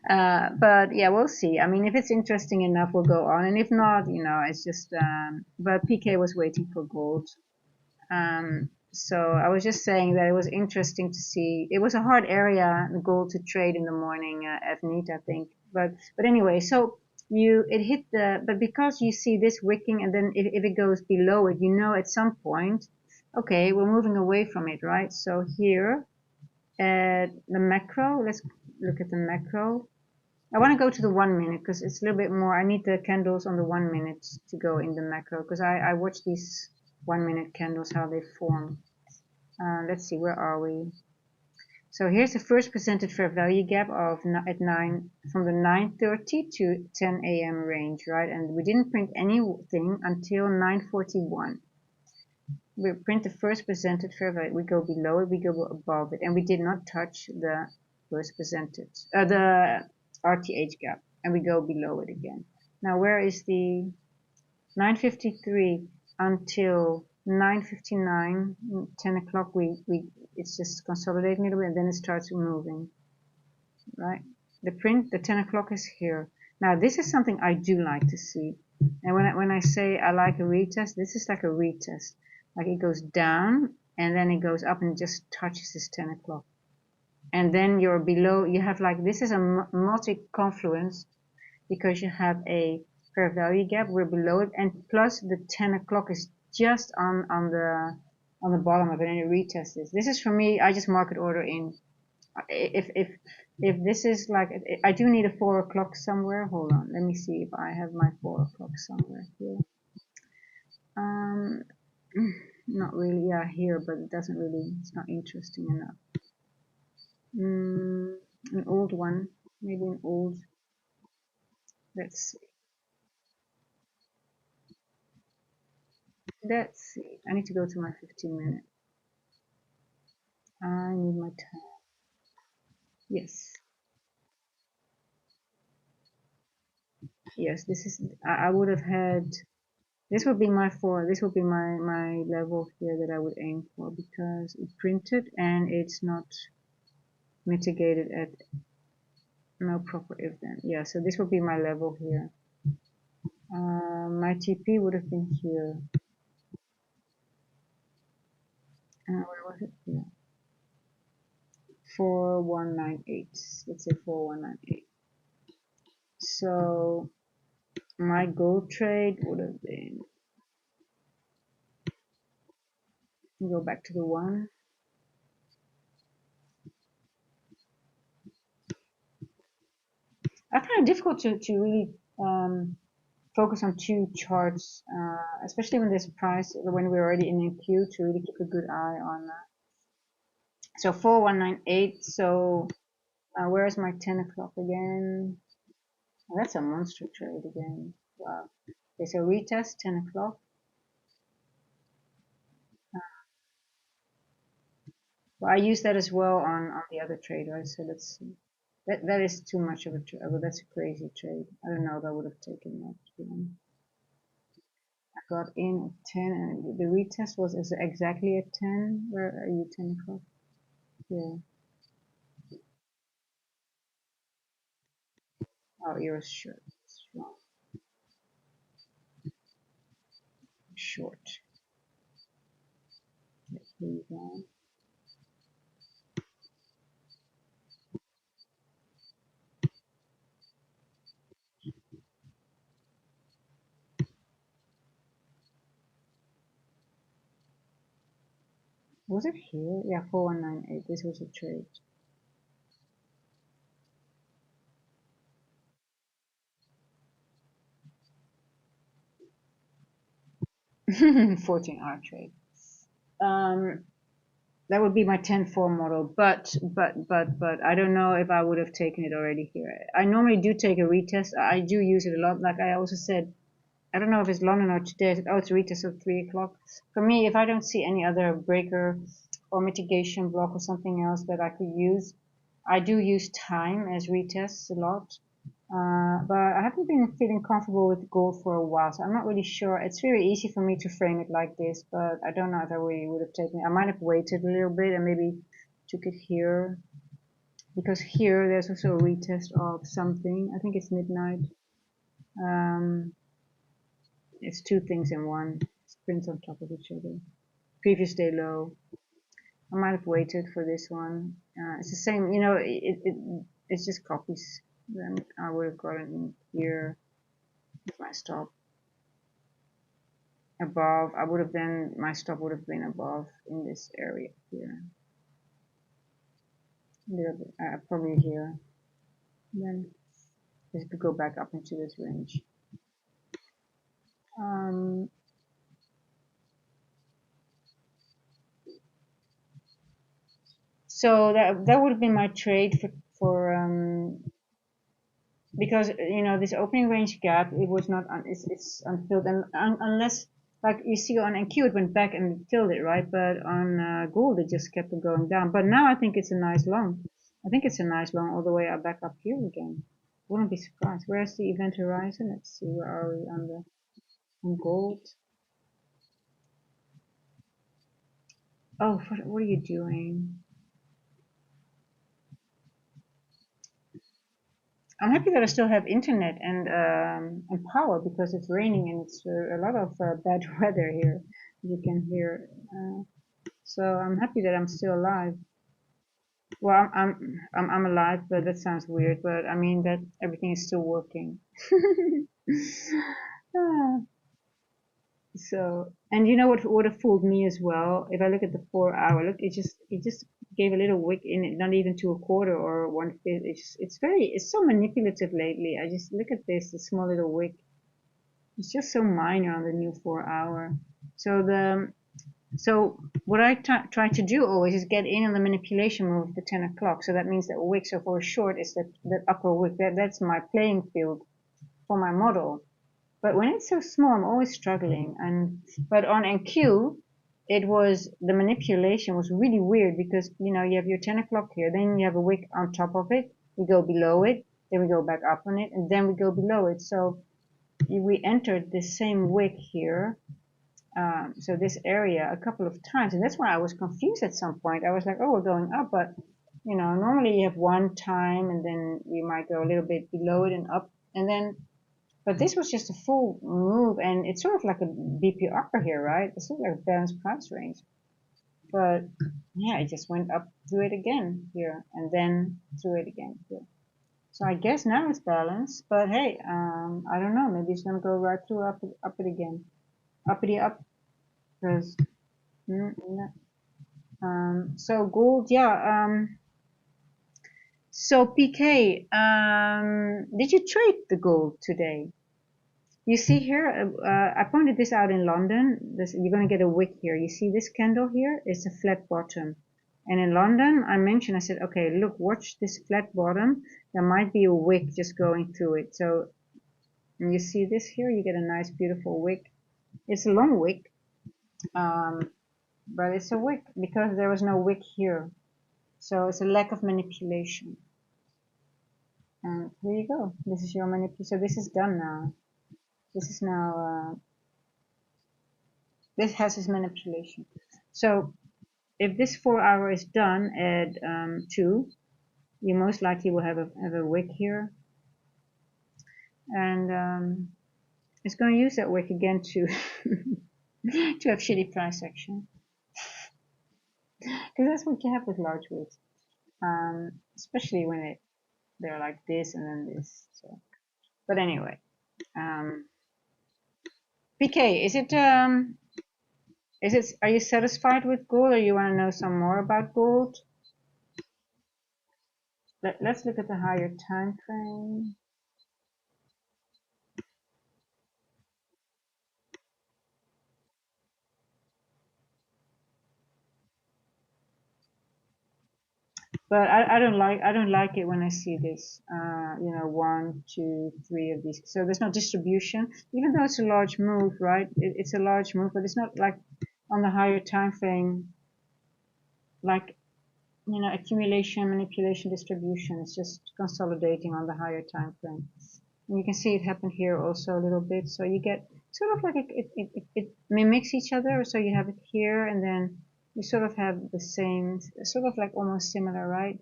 But yeah, we'll see. I mean, if it's interesting enough, we'll go on, and if not, it's just. But PK was waiting for gold. So I was just saying that it was interesting to see. It was a hard area, the gold, to trade in the morning, Avneet, I think. But anyway, so it hit but because you see this wicking, and then if it goes below it, at some point, okay, we're moving away from it, right? So here at the macro, let's look at the macro. I want to go to the 1 minute because it's a little bit more. I need the candles on the 1 minute to go in the macro, because I watch these 1 minute candles, how they form. Let's see, where are we? So here's the first presented fair value gap from the 9:30 to 10 a.m. range, right? And we didn't print anything until 9:41. We print the first presented fair value. We go below it, we go above it, and we did not touch the first presented, the RTH gap, and we go below it again. Now where is the 9:53 until 9:59, 10 o'clock? It's just consolidating a little bit, and then it starts moving, right? The 10 o'clock is here. Now this is something I do like to see, and when I say I like a retest, this is like a retest. Like it goes down and then it goes up and just touches this 10 o'clock, and then you're below. You have like, this is a multi-confluence, because you have a fair value gap, we're below it, and plus the 10 o'clock is just on the bottom of it, and it retests this. This is, for me, I just market order in. If this is like, I do need a 4 o'clock somewhere. Hold on, let me see if I have my 4 o'clock somewhere here. Not really. Yeah, here, but it doesn't really, it's not interesting enough. An old one, maybe an old. Let's see. Let's see. I need to go to my 15-minute. I need my time. Yes. Yes, this is, I would have had, this would be my level here that I would aim for, because it printed and it's not mitigated at no proper if then. Yeah, so this would be my level here. My TP would have been here. Where was it? Yeah. 4198. Let's say 4198. So my gold trade would have been, go back to the one. I find it difficult to really focus on two charts, especially when there's a price, when we're already in a queue, to really keep a good eye on that. So 4198. So where's my 10 o'clock again? Oh, that's a monster trade again. Wow. Okay, so retest 10 o'clock. Well, I use that as well on the other trade, right? So let's see. That is too much of a trade. Well, that's a crazy trade. I don't know if I would have taken that. I got in at 10, and the retest was exactly at 10. Where are you? 10 o'clock. Yeah. Oh, you're short. Short. Let's move on. Was it here? Yeah, 4198. This was a trade. 14-hour trade. Um, that would be my 10-4 model, but I don't know if I would have taken it already here. I normally do take a retest. I do use it a lot. Like I also said, I don't know if it's London or today. Oh, it's a retest of 3 o'clock. For me, if I don't see any other breaker or mitigation block or something else that I could use, I do use time as retests a lot. But I haven't been feeling comfortable with gold for a while, so I'm not really sure. It's very easy for me to frame it like this, but I don't know if I really would have taken it. I might have waited a little bit and maybe took it here, because here there's also a retest of something. I think it's midnight. Um, it's two things in one. It's prints on top of each other. Previous day low. I might have waited for this one. It's the same, it's just copies. Then I would have gotten here with my stop above. I would have then, my stop would have been above in this area here. A little bit, probably here. Then this could go back up into this range. Um, so that would have been my trade for because this opening range gap, it was not it's unfilled, and unless, like you see on NQ it went back and filled it, right? But on gold it just kept on going down. But now I think it's a nice long. I think it's a nice long all the way up back up here again. Wouldn't be surprised. Where's the event horizon? Let's see, where are we on gold? Oh, what are you doing? I'm happy that I still have internet and power, because it's raining and it's a lot of bad weather here. You can hear. So I'm happy that I'm still alive. Well, I'm alive, but that sounds weird. But I mean that everything is still working. Ah, so, and you know what would have fooled me as well? If I look at the 4 hour, look, it just gave a little wick in it, not even to a quarter or 1/5. It's so manipulative lately. I just look at this, the small little wick. It's just so minor on the new 4 hour. So what I try to do always is get in on the manipulation move of the 10 o'clock. So that means that wick, so for a short is that upper wick. That's my playing field for my model. But when it's so small, I'm always struggling. But on NQ, it was, the manipulation was really weird, because you have your 10 o'clock here, then you have a wick on top of it, we go below it, then we go back up on it, and then we go below it. So we entered the same wick here, so this area, a couple of times, and that's why I was confused at some point. I was like, oh, we're going up, but normally you have one time and then you might go a little bit below it and up, and then, but this was just a full move, and it's sort of like a BPR here, right? It's sort of like a balanced price range, but yeah, it just went up through it again here, and then through it again here. So I guess now it's balanced, but hey, I don't know, maybe it's gonna go right through up it again, uppity up, because so gold, yeah. So PK, did you trade the gold today? You see here, I pointed this out in London. You're going to get a wick here. You see this candle here? It's a flat bottom. And in London, I said, okay, look, watch this flat bottom. There might be a wick just going through it. So you see this here? You get a nice, beautiful wick. It's a long wick, but it's a wick because there was no wick here. So it's a lack of manipulation. And here you go. This is your manipulation. So this is done now. This is now, this has its manipulation. So if this 4 hour is done at 2, you most likely will have a wick here. And it's going to use that wick again to to have shitty price action. Because that's what you have with large wicks. Especially when they're like this and then this. So, but anyway, PK, are you satisfied with gold, or you want to know some more about gold? Let's look at the higher time frame. But I don't like it when I see this. You know, 1, 2, 3 of these. So there's no distribution, even though it's a large move, right? It's a large move, but it's not like on the higher time frame, like, you know, accumulation, manipulation, distribution. It's just consolidating on the higher time frame. And you can see it happen here also a little bit. So you get sort of like it mimics each other. So you have it here, and then you sort of have the same, sort of like almost similar, right?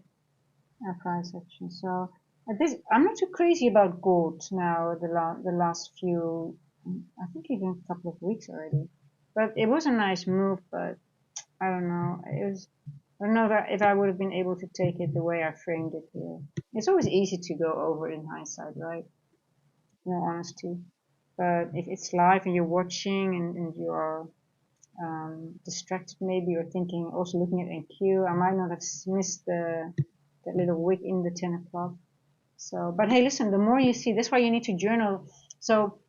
Price action. So this, I'm not too crazy about gold now. The last few, I think even a couple of weeks already. But it was a nice move. But I don't know. I don't know if I would have been able to take it the way I framed it here. It's always easy to go over it in hindsight, right? In all honesty. But if it's live and you're watching and you're distracted maybe, or thinking, also looking at NQ, I might not have missed that little wick in the 10 o'clock. So, but hey, listen, the more you see, that's why you need to journal. So,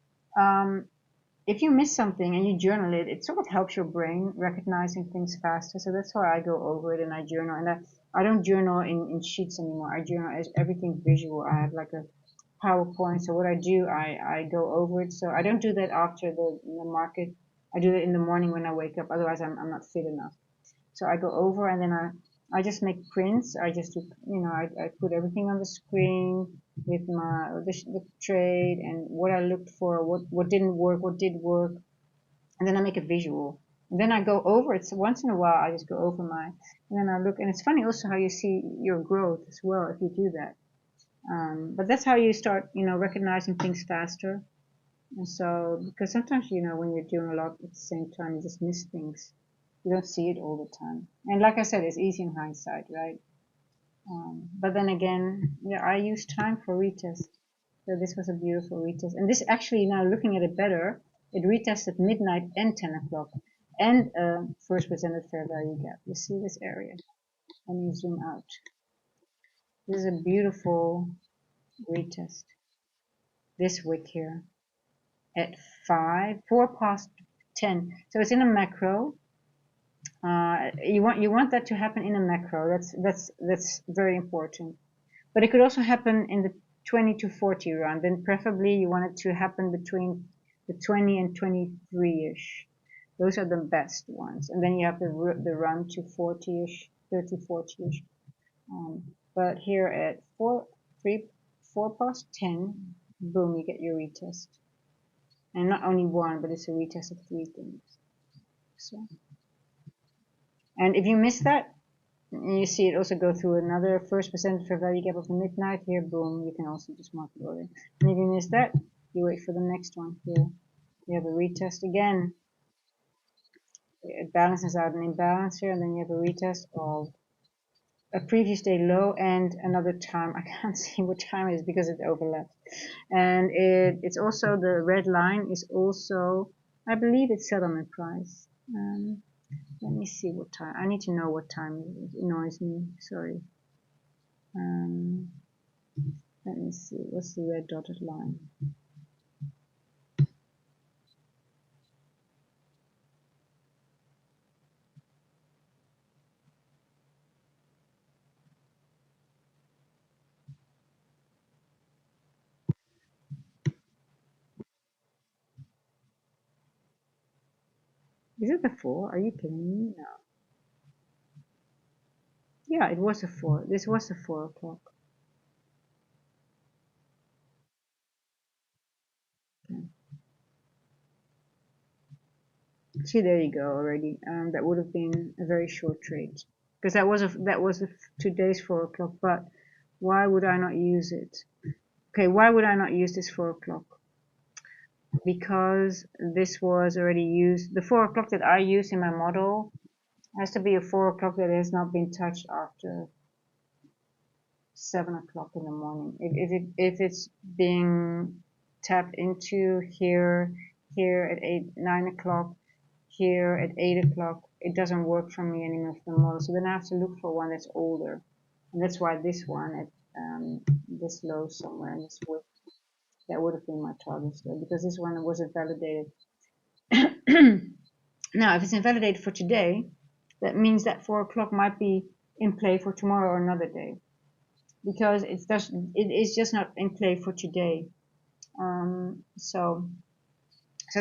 if you miss something and you journal it, it sort of helps your brain recognizing things faster. So that's why I go over it and I journal. And I don't journal in sheets anymore. I journal as everything visual. I have like a PowerPoint. So what I do, I go over it. So I don't do that after the market. I do it in the morning when I wake up. Otherwise, I'm not fit enough. So I go over and then I just make prints. I just do, you know, I put everything on the screen with the trade and what I looked for, what didn't work, what did work, and then I make a visual. And then I go over it. So once in a while, I just go over and then I look. And it's funny also how you see your growth as well if you do that. But that's how you start, you know, recognizing things faster. And so, because sometimes, you know, when you're doing a lot at the same time, you just miss things. You don't see it all the time. And like I said, it's easy in hindsight, right? But then again, yeah, I use time for retest. So this was a beautiful retest. And this actually, now looking at it better, it retested midnight and 10 o'clock and first presented fair value gap. You see this area? And you zoom out. This is a beautiful retest. This wick here at 4 past 10. So it's in a macro. You want that to happen in a macro. That's very important. But it could also happen in the 20 to 40 run. Then preferably you want it to happen between the 20 and 23-ish. Those are the best ones. And then you have the run to 40-ish, 30, 40-ish. But here at 4 past 10, boom, you get your retest. And not only one, but it's a retest of 3 things. So, and if you miss that, you see it also go through another first percent fair value gap of the midnight. Here, boom, you can also just mark it order. And if you miss that, you wait for the next one. Here, you have a retest again. It balances out an imbalance here, and then you have a retest of a previous day low and another time. I can't see what time it is because it overlaps. And it's also, the red line is also, I believe it's settlement price. Let me see what time. I need to know what time it annoys me. Sorry. Let me see. What's the red dotted line? Is it a 4? Are you kidding me? No. Yeah, it was a 4. This was a 4 o'clock. See, there you go already. That would have been a very short trade because that was a 2 days 4 o'clock. But why would I not use it? Okay, why would I not use this 4 o'clock? Because this was already used. The 4 o'clock that I use in my model has to be a 4 o'clock that has not been touched after 7 o'clock in the morning. If it's being tapped into here at 9 o'clock, here at 8 o'clock, it doesn't work for me anymore for the model. So then I have to look for one that's older, and that's why this one at this low somewhere in this width, that would have been my target still, because this one wasn't validated. Now, if it's invalidated for today, that means that 4 o'clock might be in play for tomorrow or another day, because it is just not in play for today. So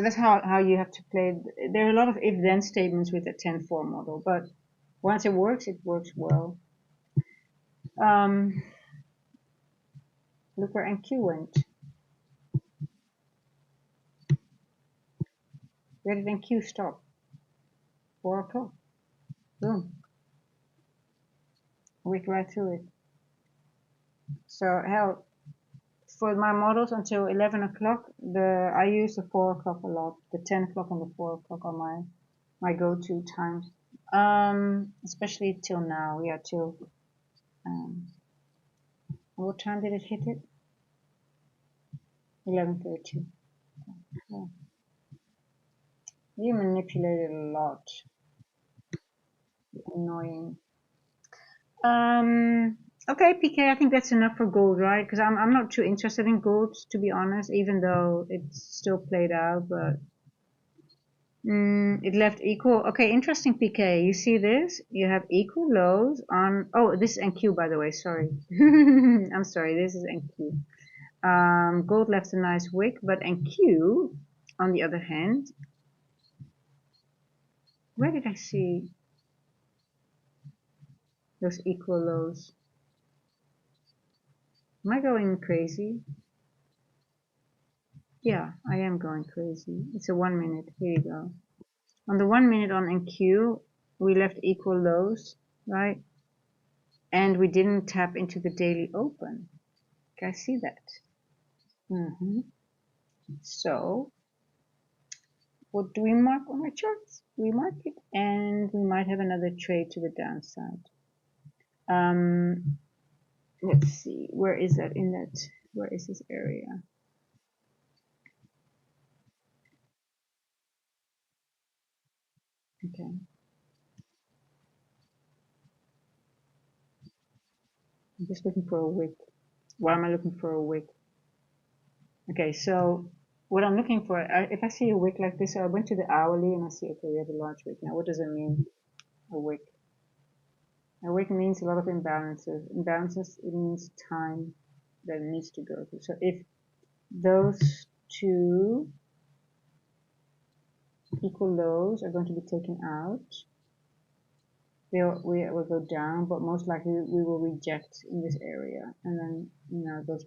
that's how you have to play. There are a lot of if-then statements with the 10-4 model, but once it works well. Look where NQ went. Where did NQ stop? 4 o'clock. Boom. Wick right through it. So hell, for my models until 11 o'clock, I use the 4 o'clock a lot. The 10 o'clock and the 4 o'clock are my go-to times. Especially till now. Yeah, till what time did it hit it? 11:30. Yeah. You manipulated a lot. Annoying. Okay, PK, I think that's enough for gold, right? Because I'm not too interested in gold, to be honest, even though it's still played out, but it left equal. Okay, interesting, PK. You see this? You have equal lows on. Oh, this is NQ, by the way. Sorry. I'm sorry. This is NQ. Gold left a nice wick, but NQ, on the other hand, where did I see those equal lows? Am I going crazy? Yeah, I am going crazy. It's a 1 minute. Here you go. On the 1 minute on NQ, we left equal lows, right? And we didn't tap into the daily open. Can I see that? So, what do we mark on our charts? We mark it, and we might have another trade to the downside. Let's see. Where is that in that? Where is this area? Okay. I'm just looking for a wick. Why am I looking for a wick? Okay, so what I'm looking for, if I see a wick like this, so I went to the hourly and I see, okay, we have a large wick. Now, what does it mean, a wick? A wick means a lot of imbalances. Imbalances, it means time that it needs to go through. So if those two equal lows are going to be taken out, we will go down, but most likely we will reject in this area, and then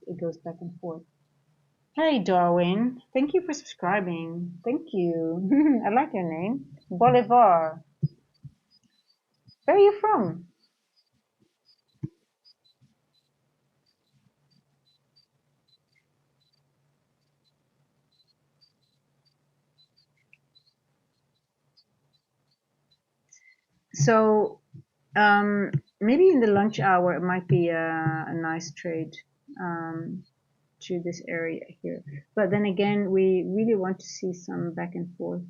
it goes back and forth. Hey Darwin, thank you for subscribing. Thank you. I like your name, Bolivar. Where are you from? So maybe in the lunch hour it might be a nice trade to this area here. But then again, we really want to see some back and forth.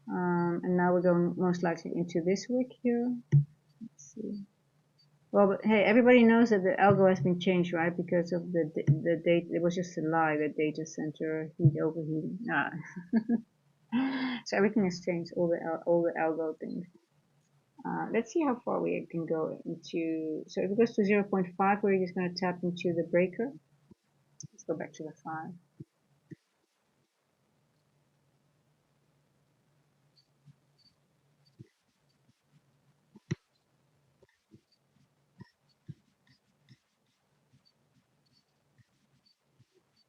And now we're going most likely into this wick here. Let's see. Well, but hey, everybody knows that the algo has been changed, right? Because of the date. It was just a lie, the data center heat overheating. So everything has changed, all the algo things. Let's see how far we can go into. So if it goes to 0.5, we're just going to tap into the breaker. Let's go back to the 5.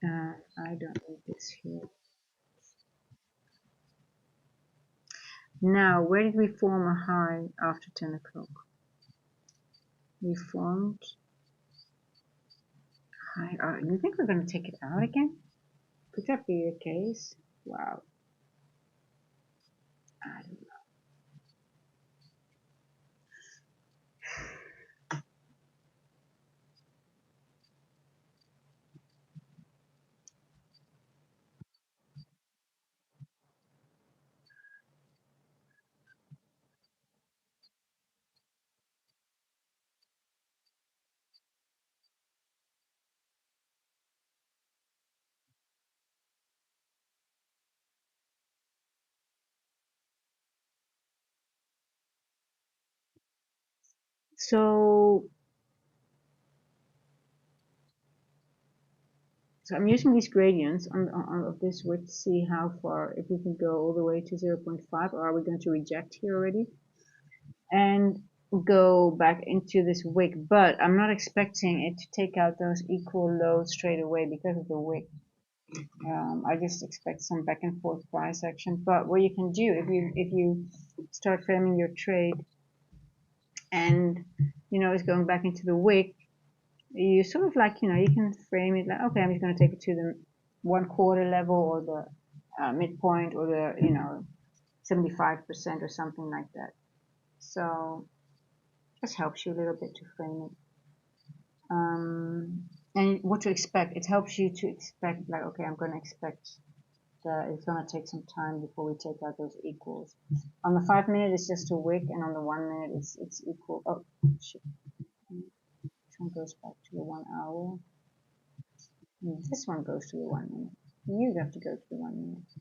I don't need this here. Now, where did we form a high after 10 o'clock? We formed high. You think we're going to take it out again? Could that be the case? Wow. I don't know. So I'm using these gradients of this width to see how far, if we can go all the way to 0.5, or are we going to reject here already and go back into this wick. But I'm not expecting it to take out those equal lows straight away because of the wick. I just expect some back and forth price action. But what you can do, if you start framing your trade and it's going back into the wick, you sort of like, you can frame it like, okay, I'm just going to take it to the 1/4 level, or the midpoint, or the 75% or something like that. So this helps you a little bit to frame it. And what to expect. It helps you to expect, like, okay, I'm going to expect that it's going to take some time before we take out those equals. On the 5-minute, it's just a wick, and on the 1 minute, it's equal. Oh, shit. This one goes back to the 1 hour. This one goes to the 1 minute. You have to go to the 1 minute.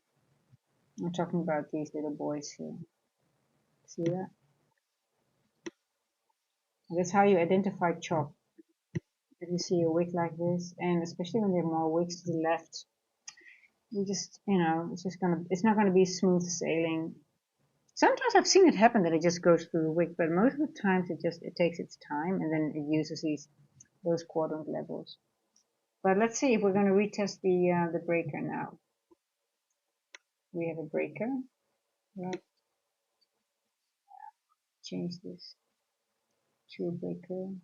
I'm talking about these little boys here. See that? That's how you identify chop. If you see a wick like this, and especially when there are more wicks to the left, you just, it's not gonna be smooth sailing. Sometimes I've seen it happen that it just goes through the wick, but most of the times it takes its time, and then it uses those quadrant levels. But let's see if we're going to retest the breaker now. We have a breaker. Right. Change this to a breaker.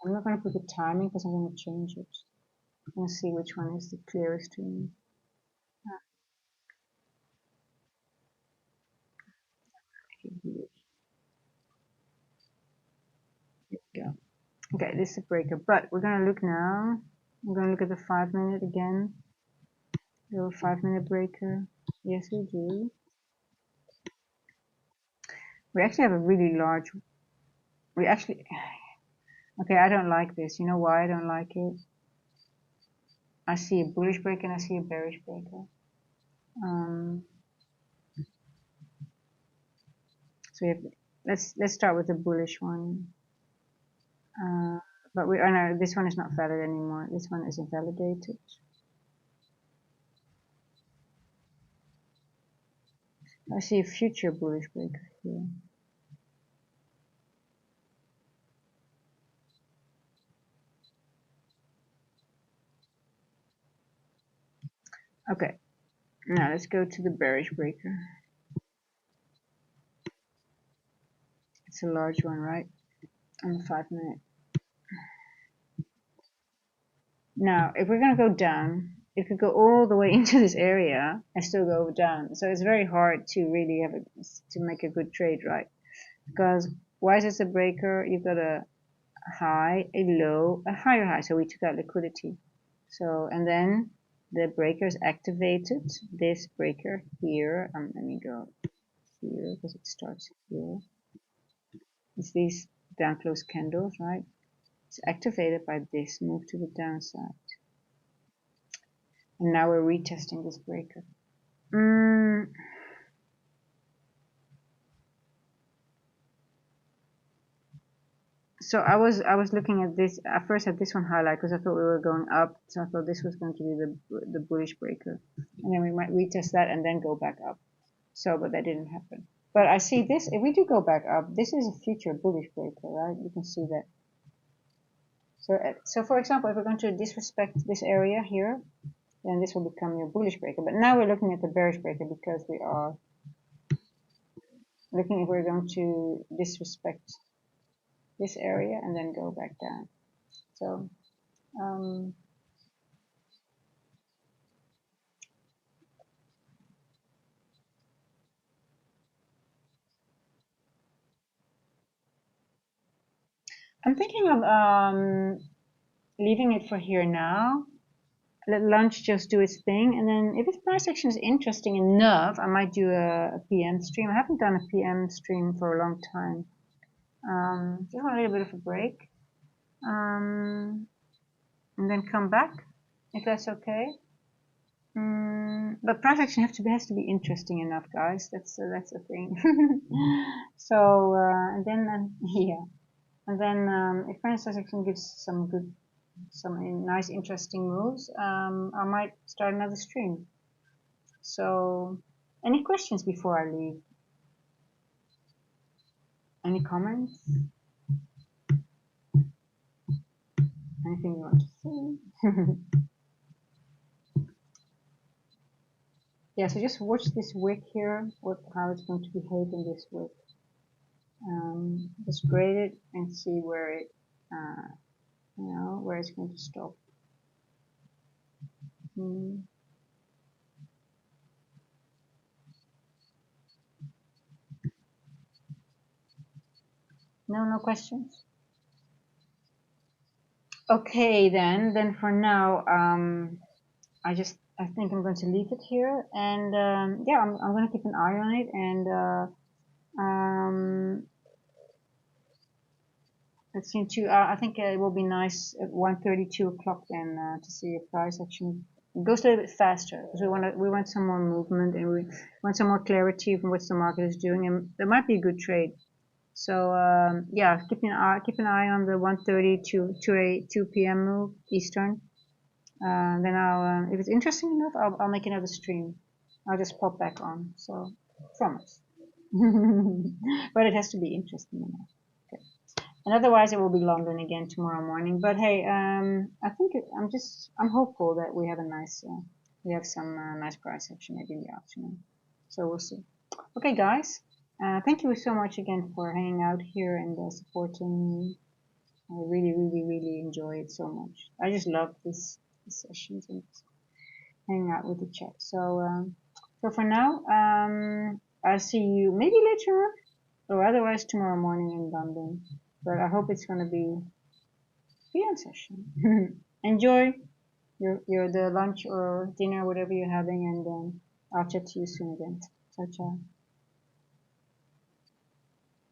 I'm not going to put the timing because I'm going to change it. I'm going to see which one is the clearest to me. Here we go. Okay, this is a breaker, but we're going to look now. I'm going to look at the 5-minute again. Little 5-minute breaker. Yes, we do. We actually have a really large. Okay, I don't like this. You know why I don't like it? I see a bullish breaker and I see a bearish breaker. So let's start with the bullish one. But no, this one is not valid anymore. This one is invalidated. I see a future bullish breaker here. Okay, now let's go to the bearish breaker. It's a large one, right? On the 5-minute. Now, if we're going to go down, it could go all the way into this area and still go down. So it's very hard to really to make a good trade, right? Because why is this a breaker? You've got a high, a low, a higher high. So we took out liquidity. So, and then the breaker is activated. This breaker here, let me go here because it starts here. It's these down close candles, right? It's activated by this move to the downside. And now we're retesting this breaker. So I was looking at this. I first had this one highlight because I thought we were going up. So I thought this was going to be the bullish breaker, and then we might retest that and then go back up. So, but that didn't happen. But I see this. If we do go back up, this is a future bullish breaker, right? You can see that. So for example, if we're going to disrespect this area here, then this will become your bullish breaker. But now we're looking at the bearish breaker because we are looking if we're going to disrespect this area and then go back down. So I'm thinking of leaving it for here now. Let lunch just do its thing, and then if its price action is interesting enough, I might do a PM stream. I haven't done a PM stream for a long time. Just want a little bit of a break, and then come back if that's okay. But price action has to be interesting enough, guys. That's the thing. So and then yeah, and then if price action gives some nice interesting moves, I might start another stream. So any questions before I leave? Any comments? Anything you want to say? Yeah, so just watch this wick here, how it's going to behave in this wick. Just grade it and see where it, where it's going to stop. No questions? Okay, then for now, I think I'm going to leave it here, and yeah, I'm going to keep an eye on it, and let's see. I think it will be nice at 1:30, 2 o'clock then to see a price action. It goes a little bit faster because we want some more movement and we want some more clarity from what the market is doing, and there might be a good trade. So yeah, keep an eye on the 1:30 to 2 p.m. move Eastern. Then I'll, if it's interesting enough, I'll make another stream. I'll just pop back on. So promise. But it has to be interesting enough. Okay. And otherwise, it will be London again tomorrow morning. But hey, I think I'm hopeful that we have some nice price action maybe in the afternoon. So we'll see. Okay, guys. Thank you so much again for hanging out here and supporting me. I really, really, really enjoy it so much. I just love these sessions and hanging out with the chat. So, so for now, I'll see you maybe later on, or otherwise tomorrow morning in London. But I hope it's going to be a PM session. Enjoy the lunch or dinner, whatever you're having, and I'll chat to you soon again. Ciao, ciao.